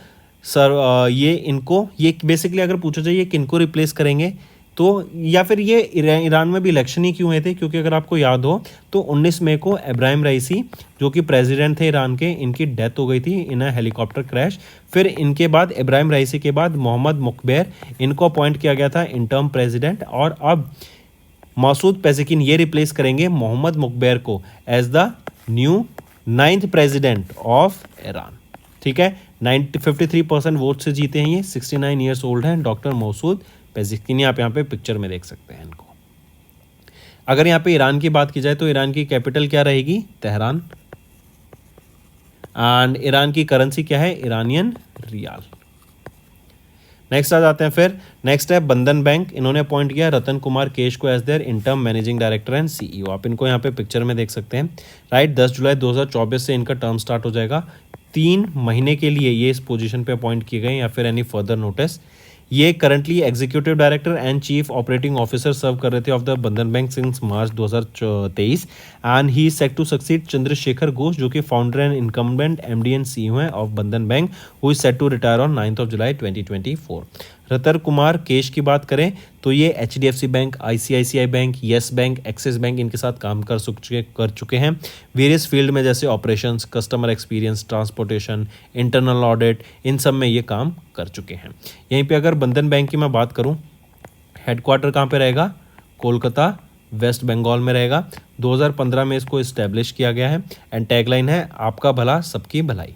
ये इनको, ये बेसिकली अगर पूछा जाए ये किनको रिप्लेस करेंगे तो, या फिर ये ईरान में भी इलेक्शन ही क्यों हुए थे, क्योंकि अगर आपको याद हो तो 19 मई को इब्राहिम रईसी जो कि प्रेसिडेंट थे ईरान के, इनकी डेथ हो गई थी इन अ हेलीकॉप्टर क्रैश। फिर इनके बाद इब्राहिम रईसी के बाद मोहम्मद मुकबेर, इनको अपॉइंट किया गया था इंटर्म प्रेसिडेंट, और अब मसूद पेजिस्कियन ये रिप्लेस करेंगे मोहम्मद मुकबेर को as the new 9th president of Iran. ठीक है, 53% वोट से जीते हैं ये, 69 ईयर्स ओल्ड हैं डॉक्टर मसूद पेजिस्कियन। आप यहाँ पे पिक्चर में देख सकते हैं इनको। अगर यहाँ पे ईरान की बात की जाए तो ईरान की कैपिटल क्या रहेगी, तेहरान। एंड ईरान की करेंसी क्या है, इरानियन रियाल। नेक्स्ट आ जाते हैं फिर, नेक्स्ट है बंधन बैंक। इन्होंने अपॉइंट किया रतन कुमार केश को as their interim managing director and CEO. आप इनको यहाँ पे पिक्चर में देख सकते हैं, राइट। 10 जुलाई 2024 से इनका टर्म स्टार्ट हो जाएगा। 3 महीने के लिए ये इस पोजीशन पे अपॉइंट किए गए या फिर एनी फर्दर नोटिस। ये currently executive director and chief operating officer serve कर रहे थे of the Bandhan Bank since March 2023 and he set to succeed Chandrashekhar Ghosh जो कि founder and incumbent MD and CEO हैं of Bandhan Bank, who is set to retire on 9th of July 2024। Ratan Kumar Kesh की बात करें तो ये HDFC Bank, ICICI Bank, Yes Bank, axis bank इनके साथ काम कर चुके हैं वेरियस फील्ड में, जैसे operations, customer experience, transportation, internal audit, इन सब में ये काम कर चुके हैं। यहीं पे अगर बंधन बैंक की मैं बात करूं, हेडक्वार्टर कहाँ पे रहेगा, कोलकाता, वेस्ट बंगाल में रहेगा। 2015 में इसको इस्टेब्लिश किया गया है एंड टैगलाइन है आपका भला सबकी भलाई।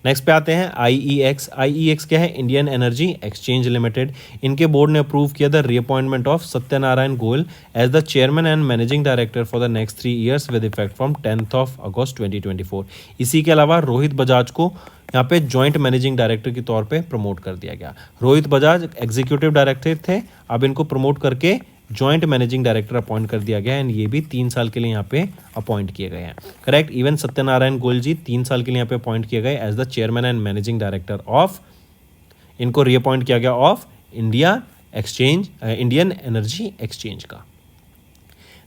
नेक्स्ट पे आते हैं आईईएक्स क्या है, इंडियन एनर्जी एक्सचेंज लिमिटेड। इनके बोर्ड ने अप्रूव किया the reappointment of Satyanarayan Goyal as the chairman and managing director for the next 3 years with effect from 10th of August 2024। इसी के अलावा रोहित बजाज को यहाँ पे जॉइंट मैनेजिंग डायरेक्टर के तौर पे प्रमोट कर दिया गया। रोहित बजाज एग्जीक्यूटिव डायरेक्टर थे, अब इनको प्रमोट करके जॉइंट मैनेजिंग डायरेक्टर अपॉइंट कर दिया गया एंड ये भी 3 साल के लिए यहाँ पे अपॉइंट किए गए हैं। करेक्ट, इवन सत्यनारायण गोयल जी 3 साल के लिए यहाँ पे अपॉइंट किए गए as the chairman and managing director of, इनको रीअपॉइंट किया गया ऑफ इंडियन एनर्जी एक्सचेंज का।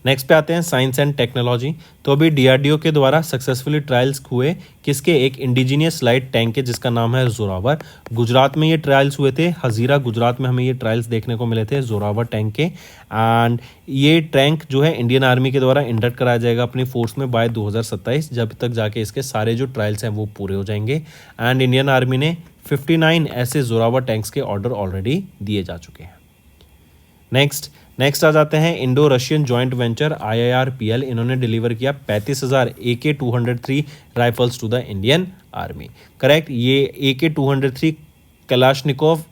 नेक्स्ट पे आते हैं साइंस एंड टेक्नोलॉजी। तो अभी डीआरडीओ के द्वारा सक्सेसफुली ट्रायल्स हुए किसके, एक इंडिजीनियस लाइट टैंक के जिसका नाम है जोरावर। गुजरात में ये ट्रायल्स हुए थे, हजीरा गुजरात में हमें ये ट्रायल्स देखने को मिले थे जोरावर टैंक के। एंड ये टैंक जो है इंडियन आर्मी के द्वारा इंडक्ट कराया जाएगा अपनी फोर्स में बाय 2027, जब तक जाके इसके सारे जो ट्रायल्स हैं वो पूरे हो जाएंगे। एंड इंडियन आर्मी ने 59 ऐसे जोरावर टैंक्स के ऑर्डर ऑलरेडी दिए जा चुके हैं। नेक्स्ट आ जाते हैं Indo Russian joint venture IIRPL। इन्होंने डिलीवर किया 35,000 AK-203 rifles to the Indian army. Correct, ये AK-203 कलाशनिकोव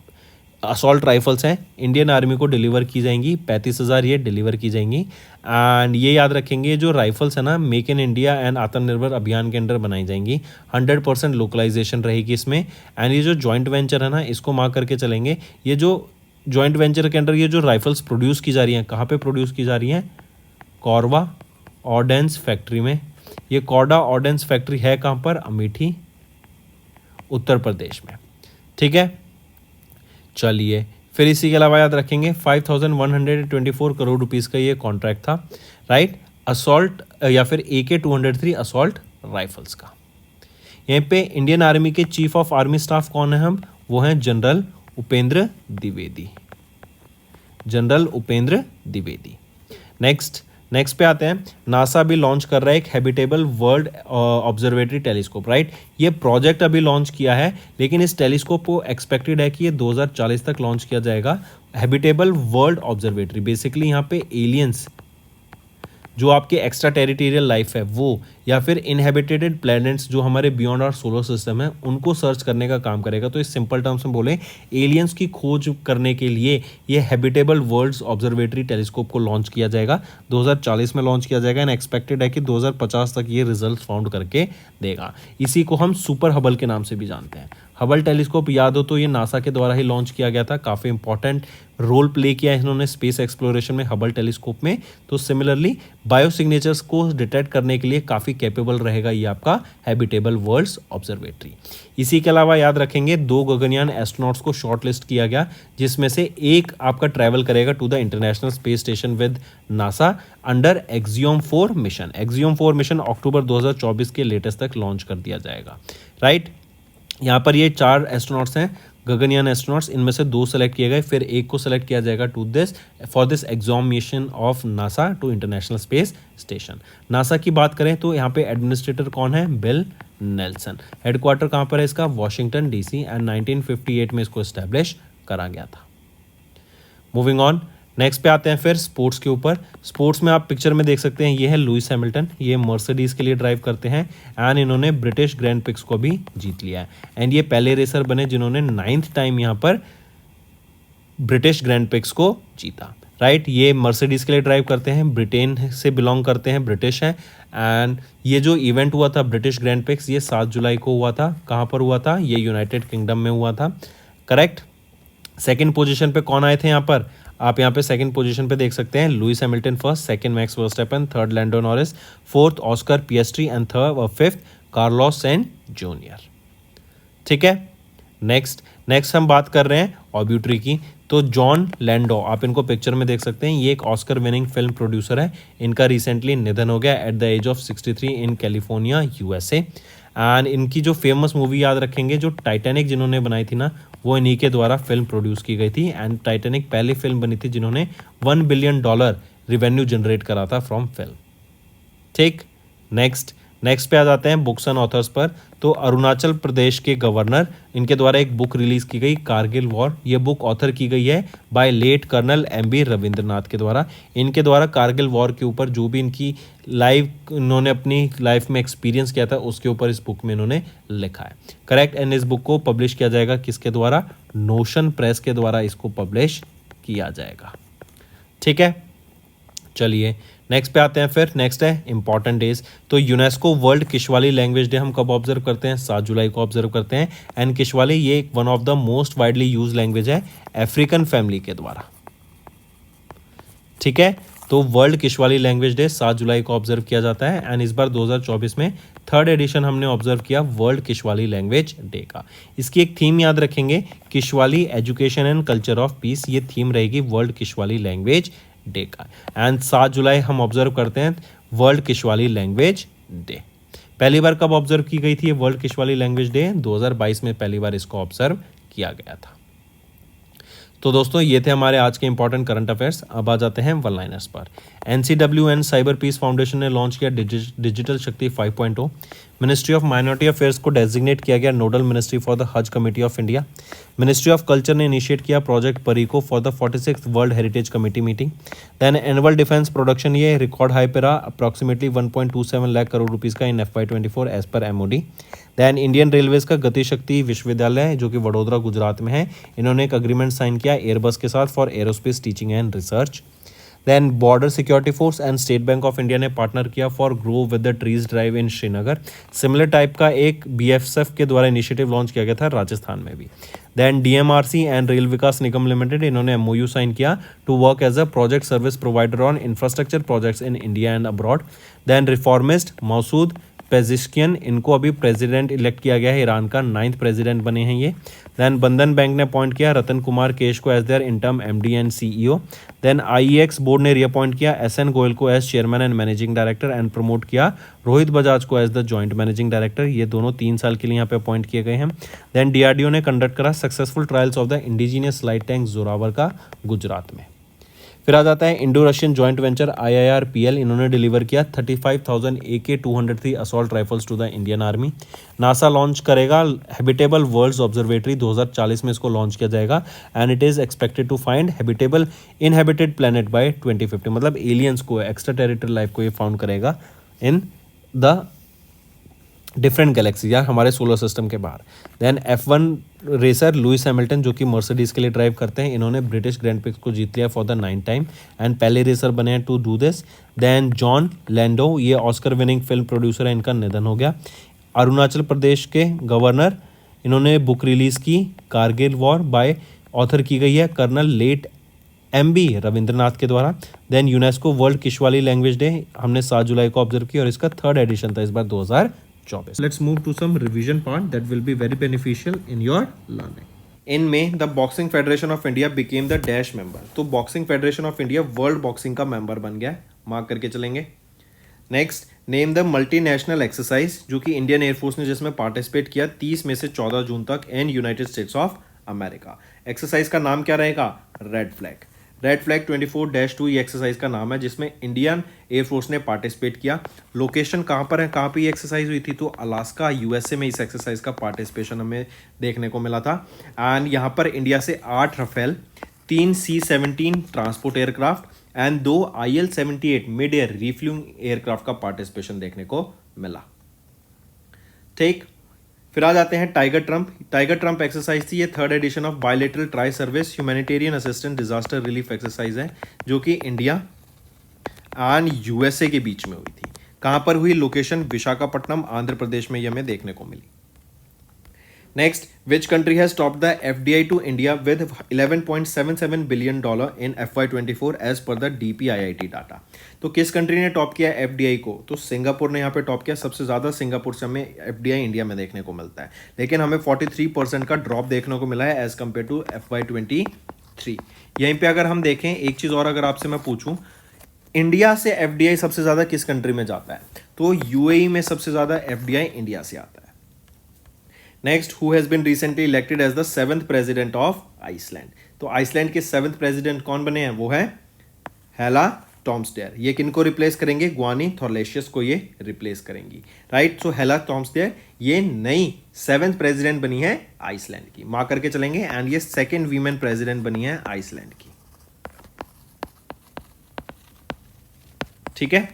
असॉल्ट राइफल्स हैं, इंडियन आर्मी को डिलीवर की जाएंगी। 35,000 ये डिलीवर की जाएंगी। एंड ये याद रखेंगे जो राइफल्स है ना, मेक इन इंडिया एंड आत्मनिर्भर अभियान के अंडर बनाई जाएंगी। 100% लोकलाइजेशन रहेगी इसमें। एंड ये जो जॉइंट वेंचर है ना, इसको मार्क करके चलेंगे। ये जो जॉइंट वेंचर के अंडर ये जो राइफल्स प्रोड्यूस की जा रही हैं, कहाँ पे प्रोड्यूस की जा रही हैं, कौरवा ऑर्डेंस फैक्ट्री में। ये कॉर्डा ऑर्डेंस फैक्ट्री है कहाँ पर? अमेठी, उत्तर प्रदेश में। ठीक है, चलिए फिर इसी के अलावा याद रखेंगे 5124 करोड़ रुपीस का ये कॉन्ट्रैक्ट था, राइट, असॉल्ट या फिर AK-203 असॉल्ट राइफल्स का। यहाँ पे इंडियन आर्मी के चीफ ऑफ आर्मी स्टाफ कौन है हम? वो हैं general Upendra Dwivedi, general Upendra Dwivedi. Next पे आते हैं, नासा अभी लॉन्च कर रहा है एक habitable world observatory telescope, right. ये प्रोजेक्ट अभी लॉन्च किया है, लेकिन इस टेलीस्कोप को एक्सपेक्टेड है कि ये 2040 तक लॉन्च किया जाएगा। हैबिटेबल वर्ल्ड ऑब्जर्वेटरी बेसिकली यहाँ पे एलियंस, जो आपके एक्स्ट्रा टेरिटोरियल लाइफ है वो, या फिर इनहेबिटेटेड प्लैनेट्स जो हमारे बियॉन्ड आवर सोलर सिस्टम है, उनको सर्च करने का काम करेगा। तो इस सिंपल टर्म्स में बोले, एलियंस की खोज करने के लिए ये हैबिटेबल वर्ल्ड्स ऑब्जर्वेटरी टेलीस्कोप को लॉन्च किया जाएगा, 2040 में लॉन्च किया जाएगा एंड एक्सपेक्टेड है कि 2050 तक ये रिजल्ट फाउंड करके देगा। इसी को हम सुपर हबल के नाम से भी जानते हैं। हबल टेलीस्कोप याद हो तो ये नासा के द्वारा ही लॉन्च किया गया था, काफ़ी इंपॉर्टेंट रोल प्ले किया है इन्होंने स्पेस एक्सप्लोरेशन में हबल टेलीस्कोप में। तो सिमिलरली बायोसिग्नेचर्स को डिटेक्ट करने के लिए काफ़ी कैपेबल रहेगा ये आपका हैबिटेबल वर्ल्ड्स ऑब्जर्वेटरी। इसी के अलावा याद रखेंगे 2 गगनयान एस्ट्रोनॉट्स को शॉर्ट लिस्ट किया गया, जिसमें से एक आपका ट्रैवल करेगा to the International Space Station with NASA under Axiom 4 mission. Axiom 4 mission October 2024 के लेटेस्ट तक लॉन्च कर दिया जाएगा, राइट। यहाँ पर ये 4 एस्ट्रोनॉट्स हैं, गगनयान एस्ट्रोनॉट्स, इनमें से 2 सेलेक्ट किए गए, फिर एक को सेलेक्ट किया जाएगा for this Axiom mission of NASA to International Space Station. NASA की बात करें तो यहाँ पे एडमिनिस्ट्रेटर कौन है? Bill Nelson. हेडक्वार्टर कहाँ पर है इसका? वॉशिंगटन DC एंड 1958 में इसको इस्टेब्लिश करा गया था। मूविंग ऑन, नेक्स्ट पे आते हैं फिर स्पोर्ट्स के ऊपर। स्पोर्ट्स में आप पिक्चर में देख सकते हैं, ये है लुइस हैमिल्टन, ये मर्सिडीज के लिए ड्राइव करते हैं एंड इन्होंने ब्रिटिश ग्रैंड प्रिक्स को भी जीत लिया है एंड ये पहले रेसर बने जिन्होंने 9th टाइम यहाँ पर ब्रिटिश ग्रैंड प्रिक्स को जीता, राइट। ये मर्सिडीज के लिए ड्राइव करते हैं, ब्रिटेन से बिलोंग करते हैं, ब्रिटिश हैं एंड ये जो इवेंट हुआ था ब्रिटिश ग्रैंड प्रिक्स, ये 7 जुलाई को हुआ था। कहाँ पर हुआ था? ये यूनाइटेड किंगडम में हुआ था, करेक्ट। सेकेंड पोजिशन पे कौन आए थे यहाँ पर? आप यहाँ पे सेकंड पोजीशन पे देख सकते हैं Lewis Hamilton first, second Max Verstappen, third Lando Norris, fourth Oscar Piastri and fifth Carlos Sainz junior. ठीक है, नेक्स्ट हम बात कर रहे हैं ऑब्यूटरी की। तो जॉन लैंडो, आप इनको पिक्चर में देख सकते हैं, ये एक ऑस्कर विनिंग फिल्म प्रोड्यूसर है। इनका रिसेंटली निधन हो गया at the age of 63 in California USA and इनकी जो फेमस मूवी याद रखेंगे, जो टाइटैनिक जिन्होंने बनाई थी ना, वो इन्हीं के द्वारा फिल्म प्रोड्यूस की गई थी एंड टाइटैनिक पहली फिल्म बनी थी जिन्होंने $1 बिलियन रिवेन्यू जनरेट करा था फ्रॉम फिल्म। ठीक, नेक्स्ट पे आ जाते हैं बुक्स एंड ऑथर्स पर। तो अरुणाचल प्रदेश के गवर्नर, इनके द्वारा एक बुक रिलीज की गई कारगिल वॉर। ये बुक ऑथर की गई है by late colonel MB Rabindranath के द्वारा। इनके द्वारा कारगिल वॉर के ऊपर जो भी इनकी इन्होंने अपनी लाइफ में एक्सपीरियंस किया था उसके ऊपर इस बुक में इन्होंने लिखा है, करेक्ट। एंड इस बुक को पब्लिश किया जाएगा किसके द्वारा? नोशन प्रेस के द्वारा इसको पब्लिश किया जाएगा। ठीक है, चलिए नेक्स्ट पे आते हैं। फिर नेक्स्ट है इंपॉर्टेंट डेज। तो UNESCO World Kiswahili Language day हम कब ऑब्जर्व करते हैं? 7 जुलाई को ऑब्जर्व करते हैं एंड किशवाली ये one of the most widely use language है अफ्रीकन फैमिली के द्वारा। ठीक है, तो वर्ल्ड किशवाली लैंग्वेज डे 7 जुलाई को ऑब्जर्व किया जाता है एंड इस बार 2024 में 3rd एडिशन हमने ऑब्जर्व किया वर्ल्ड किशवाली लैंग्वेज डे का। इसकी एक थीम याद रखेंगे, Kiswahili education and culture of peace, ये थीम रहेगी वर्ल्ड किशवाली लैंग्वेज डे का। एंड 7 जुलाई हम ऑब्जर्व करते हैं वर्ल्ड किशवाली लैंग्वेज डे। पहली बार कब ऑब्जर्व की गई थी ये वर्ल्ड किशवाली लैंग्वेज डे? 2022 में पहली बार इसको ऑब्जर्व किया गया था। तो दोस्तों ये थे हमारे आज के इंपॉर्टेंट करंट अफेयर्स। अब आ जाते हैं वन लाइनर्स पर। NCW and cyber piece Foundation ने लॉन्च किया digital Shakti 5.0। Ministry of Minority Affairs को डेजिग्नेट किया गया nodal ministry for the Haj Committee of India. Ministry of Culture ने इनिशिएट किया प्रोजेक्ट परीको for the 46th World Heritage Committee meeting. Then annual defence production ये record high पे रहा, approximately 1.27 lakh crore rupees का in FY24 as per MOD। Then Indian railways का गति शक्ति विश्वविद्यालय जो कि वडोदरा गुजरात में है, इन्होंने एक अग्रीमेंट साइन किया एयरबस के साथ for aerospace teaching and research. Then border security force and state bank of India ने पार्टनर किया for grow with the trees drive in Srinagar. Similar type का एक बीएसएफ के द्वारा इनिशिएटिव लॉन्च किया गया था राजस्थान में भी। Then DMRC and Rail Vikas Nigam Limited, इन्होंने एमओयू साइन किया to work as a project service provider on infrastructure projects in India and abroad. Then reformist Masoud Pezeshkian, इनको अभी प्रेसिडेंट इलेक्ट किया गया है, ईरान का 9th प्रेसिडेंट बने हैं ये। देन बंधन बैंक ने अपॉइंट किया रतन कुमार केश को as their interim MD and CEO. Then IEX board ने रीअपॉइंट किया एसएन गोयल को as chairman and managing director and promote किया रोहित बजाज को as the joint managing director. ये दोनों 3 साल के लिए यहाँ पे अपॉइंट किए गए हैं। देन डीआरडीओ ने कंडक्ट करा successful trials of the indigenous light tank Zorawar का गुजरात में। फिर आ जाता है Indo Russian joint venture IIRPL, इन्होंने डिलीवर किया 35,000 AK-203 assault rifles to the Indian army. NASA launch करेगा हैबिटेबल वर्ल्ड्स ऑब्जर्वेटरी, 2040 में इसको लॉन्च किया जाएगा and it is expected to find habitable inhabited planet by 2050, मतलब एलियंस को, एक्स्ट्रा टेरिटरी लाइफ को ये फाउंड करेगा इन द डिफरेंट गैलेक्सी या हमारे सोलर सिस्टम के बाहर। Then F1 racer Lewis Hamilton, जो कि मर्सिडीज़ के लिए ड्राइव करते हैं, इन्होंने ब्रिटिश ग्रैंड प्रिक्स को जीत लिया for the 9th time and पहले रेसर बने हैं to do this. Then Jon Landau, ये ऑस्कर विनिंग फिल्म प्रोड्यूसर है, इनका निधन हो गया। अरुणाचल प्रदेश के गवर्नर, इन्होंने बुक रिलीज़ की कारगिल वॉर बाय, ऑथर की गई है कर्नल लेट MB रविंद्रनाथ के द्वारा। Then UNESCO World Kiswahili Language Day हमने 7 जुलाई को ऑब्जर्व किया और इसका 3rd एडिशन था इस बार 2024। Let's move to some revision part that will be very beneficial in your learning. In May, the Boxing Federation of India became the dash member. तो Boxing Federation of India World Boxing का member बन गया, mark करके चलेंगे। Next, name the multinational exercise, जो कि Indian air force ने जिसमें पार्टिसिपेट किया 30 में से 14 जून तक in United states of America. Exercise का नाम क्या रहेगा? Red flag. रेड फ्लैग 24-2 ये एक्सरसाइज का नाम है जिसमें इंडियन एयरफोर्स ने पार्टिसिपेट किया। लोकेशन कहाँ पर है, कहाँ पे ये एक्सरसाइज हुई थी? तो अलास्का USA में इस एक्सरसाइज का पार्टिसिपेशन हमें देखने को मिला था। एंड यहाँ पर इंडिया से 8 Rafale, 3 C-17 transport aircraft and 2 IL-78 mid air refuelling aircraft का पार्टिसिपेशन देखने को मिला। ठीक, फिर आ जाते हैं Tiger Triumph. Tiger Triumph exercise थी, ये 3rd edition of bilateral tri service humanitarian assistant disaster relief exercise है, जो कि इंडिया एंड USA के बीच में हुई थी। कहाँ पर हुई? लोकेशन विशाखापट्टनम, आंध्र प्रदेश में ये हमें देखने को मिली। Next, which country has topped the FDI to India with $11.77 billion in FY24 as per the DPIIT data. तो किस कंट्री ने टॉप किया FDI को? तो सिंगापुर ने यहाँ पे टॉप किया। सबसे ज़्यादा सिंगापुर से हमें FDI इंडिया में देखने को मिलता है, लेकिन हमें 43% का ड्रॉप देखने को मिला है एज कम्पेयर टू FY23। यहीं पर अगर हम देखें, एक चीज़ और अगर आपसे मैं पूछूँ, इंडिया से FDI सबसे ज़्यादा किस कंट्री में जाता है? तो UAE में सबसे ज़्यादा FDI इंडिया से आता है। Next, who has been recently elected as the 7th president of Iceland. तो आइसलैंड के 7th प्रेसिडेंट कौन बने हैं? वो है हेला टॉम्सडेयर। ये किनको रिप्लेस करेंगे? ग्वानी थॉर्लेशियस को ये रिप्लेस करेंगी, राइट। सो हेला टॉम्सडेयर ये नई 7th प्रेसिडेंट बनी है आइसलैंड की, मार्क करके चलेंगे। एंड ये 2nd वीमेन प्रेसिडेंट बनी है आइसलैंड की, ठीक है।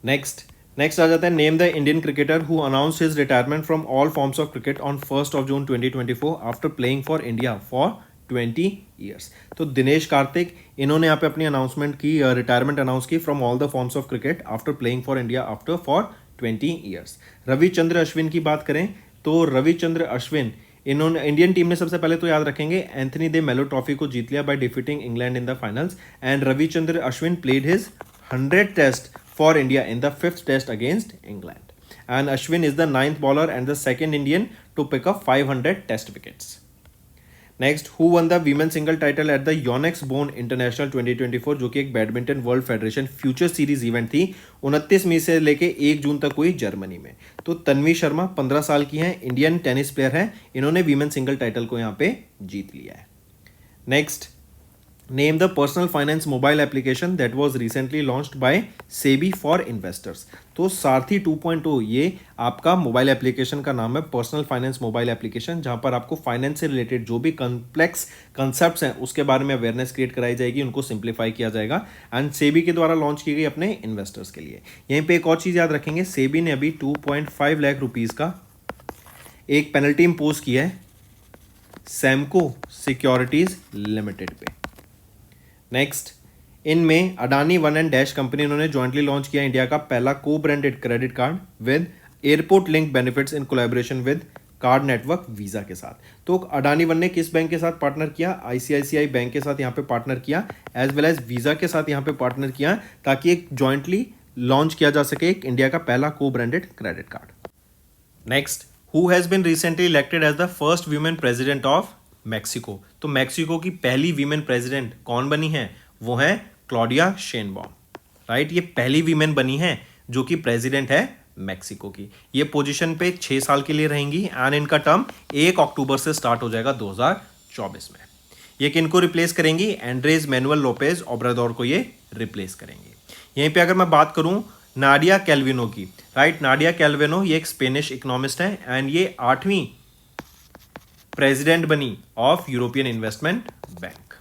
नेक्स्ट आ जाता है, name the Indian cricketer who announced his retirement from all forms of cricket on 1 June 2024 after playing for India for 20 years. तो दिनेश कार्तिक, इन्होंने यहाँ पे अपनी अनाउंसमेंट की, रिटायरमेंट अनाउंस की from all the forms of cricket after playing for India after for 20 years. Ravichandra Ashwin की बात करें तो रविचंद्र अश्विन, इन्होंने इंडियन टीम ने सबसे पहले तो याद रखेंगे एंथनी दे मेलो ट्रॉफी को जीत लिया by defeating England in the finals. And Ravichandra Ashwin played his 100th test for India in the 5th test against England. And Ashwin is the 9th bowler and the 2nd Indian to pick up 500 test wickets. Next, who won the women's single title at the Yonex Bone International 2024, जो कि एक badminton world federation future series event थी, 29 मई से लेके 1 जून तक हुई Germany में। तो तन्वी शर्मा 15 साल की हैं, इंडियन टेनिस प्लेयर हैं, इन्होंने वीमेन सिंगल टाइटल को यहाँ पे जीत लिया है। Next, name the personal finance mobile application that was recently launched by SEBI for investors. तो सारथी 2.0 ये आपका मोबाइल एप्लीकेशन का नाम है, पर्सनल फाइनेंस मोबाइल एप्लीकेशन, जहां पर आपको फाइनेंस से रिलेटेड जो भी कॉम्प्लेक्स कंसेप्ट्स हैं उसके बारे में अवेयरनेस क्रिएट कराई जाएगी, उनको सिंप्लीफाई किया जाएगा। एंड सेबी के द्वारा लॉन्च की गई अपने इन्वेस्टर्स के लिए। यहीं पर एक और चीज़ याद रखेंगे, सेबी ने अभी 2.5 लाख रुपीज़ का एक पेनल्टी इम्पोज किया है सैमको सिक्योरिटीज लिमिटेड पे। नेक्स्ट, इन में Adani one and dash company इन्होंने जॉइंटली लॉन्च किया इंडिया का पहला co branded credit card with airport link benefits in collaboration with card network visa के साथ। तो अडानी वन ने किस बैंक के साथ पार्टनर किया? आईसीआईसीआई बैंक के साथ यहाँ पे पार्टनर किया, एज वेल एज वीजा के साथ यहाँ पे पार्टनर किया, ताकि एक जॉइंटली लॉन्च किया जा सके एक इंडिया का पहला co branded credit card. Next, who has been recently elected as the first women president of Mexico? तो मैक्सिको की पहली वीमेन प्रेसिडेंट कौन बनी है? वो है क्लॉडिया शेनबॉम, राइट। ये पहली वीमेन बनी है जो कि प्रेसिडेंट है मैक्सिको की। ये पोजीशन पे 6 साल के लिए रहेंगी एंड इनका टर्म 1 अक्टूबर से स्टार्ट हो जाएगा 2024 में। ये किनको रिप्लेस करेंगी? एंड्रेस मैनुअल लोपेज ओब्राडोर को ये रिप्लेस करेंगे। यहीं पे अगर मैं बात करूं नाडिया कैल्विनो की, राइट, नाडिया कैल्विनो ये एक स्पेनिश इकोनॉमिस्ट है एंड ये 8वीं प्रेसिडेंट बनी of European Investment Bank.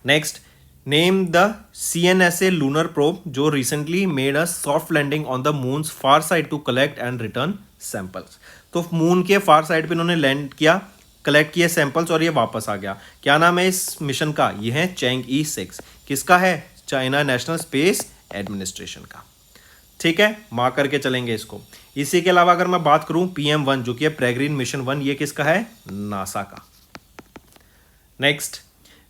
Next, name the CNSA lunar probe जो recently made a soft landing on the moon's far side to collect and return samples. तो moon के far side पे इन्होंने land किया, collect किए samples और ये वापस आ गया। क्या नाम है इस मिशन का? ये है चैंग-ई 6। किसका है? चाइना नेशनल स्पेस एडमिनिस्ट्रेशन का। ठीक है, मार्क करके चलेंगे इसको। इसी के अलावा अगर मैं बात करूं PM1 जो कि है पेरेग्रिन मिशन 1, ये किसका है? नासा का। Next,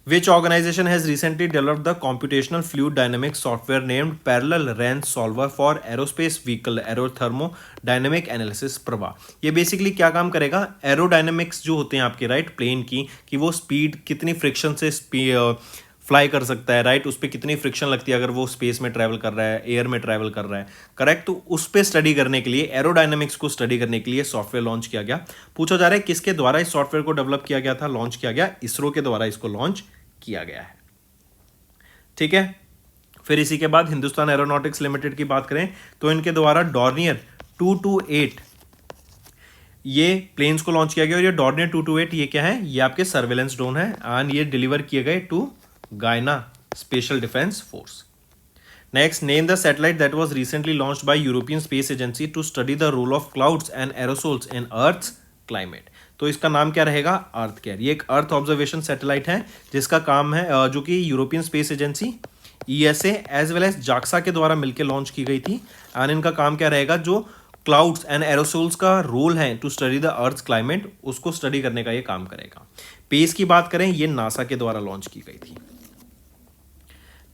which organization has recently developed the computational fluid dynamics software named Parallel RAN Solver for Aerospace Vehicle Aerothermodynamic Analysis Prabha. ये बेसिकली क्या काम करेगा? एरोडायनेमिक्स जो होते हैं आपके, राइट, प्लेन की, कि वो स्पीड कितनी फ्रिक्शन से फ्लाई कर सकता है, राइट, उस पर कितनी फ्रिक्शन लगती है अगर वो स्पेस में ट्रैवल कर रहा है, एयर में ट्रैवल कर रहा है, करेक्ट। तो उस पर स्टडी करने के लिए, एरोडायनेमिक्स को स्टडी करने के लिए सॉफ्टवेयर लॉन्च किया गया। पूछा जा रहा है किसके द्वारा इस सॉफ्टवेयर को डेवलप किया गया था, लॉन्च किया गया? इसरो के द्वारा इसको लॉन्च किया गया है। ठीक है, फिर इसी के बाद हिंदुस्तान एरोनॉटिक्स लिमिटेड की बात करें तो इनके द्वारा डॉर्नियर 228 ये प्लेन्स को लॉन्च किया गया। और ये डॉर्नियर 228 ये क्या है? ये आपके सर्वेलेंस ड्रोन है एंड ये डिलीवर किए गए to Guyana special defence force. Next, name the satellite that was recently launched by European space agency to study the role of clouds and aerosols in earth's climate. तो इसका नाम क्या रहेगा? Earth care. ये एक earth observation satellite है जिसका काम है जो कि European space agency ESA as well as JAXA के द्वारा मिलकर लॉन्च की गई थी एंड इनका काम क्या रहेगा? जो क्लाउड्स एंड एरोसोल्स का रोल है to study the earth climate, उसको स्टडी करने का ये काम करेगा। पेस की बात करें, ये नासा के द्वारा लॉन्च की गई थी।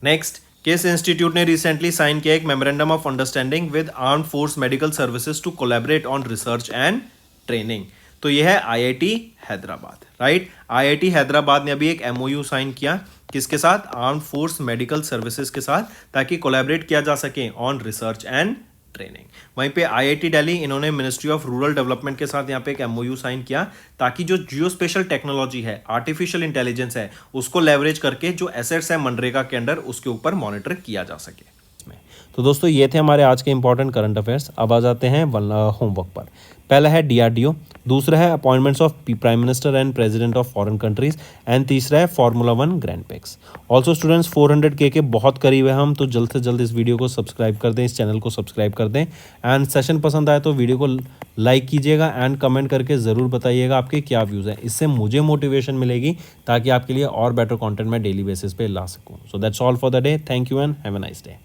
नेक्स्ट, किस इंस्टीट्यूट ने रिसेंटली साइन किया एक memorandum of understanding with arm force medical services to collaborate on research and training? तो यह है IIT Hyderabad, right. IIT Hyderabad ने अभी एक MOU साइन किया, किसके साथ? आर्म फोर्स मेडिकल सर्विसेज के साथ, ताकि कोलैबोरेट किया जा सके ऑन रिसर्च एंड ट्रेनिंग। वहीं पे IIT दिल्ली इन्होंने मिनिस्ट्री ऑफ रूरल डेवलपमेंट के साथ यहाँ पे एक MOU साइन किया, ताकि जो जियो स्पेशल टेक्नोलॉजी है, आर्टिफिशियल इंटेलिजेंस है, उसको लेवरेज करके जो एसेट्स है मनरेगा के अंडर, उसके ऊपर मॉनिटर किया जा सके। तो दोस्तों ये थे हमारे आज के इंपॉर्टेंट करंट अफेयर्स। अब आ जाते हैं होमवर्क पर। पहला है DRDO, दूसरा है appointments of prime minister and president of foreign countries and तीसरा है formula 1 grand prix. Also students 400K के बहुत करीब है हम, तो जल्द से जल्द इस वीडियो को सब्सक्राइब कर दें, इस चैनल को सब्सक्राइब कर दें एंड सेशन पसंद आए तो वीडियो को लाइक कीजिएगा एंड कमेंट करके ज़रूर बताइएगा आपके क्या व्यूज़ हैं। इससे मुझे मोटिवेशन मिलेगी ताकि आपके लिए और बेटर कॉन्टेंट मैं डेली बेसिस पे ला सकूँ। So that's all for the day. Thank you and have a nice day.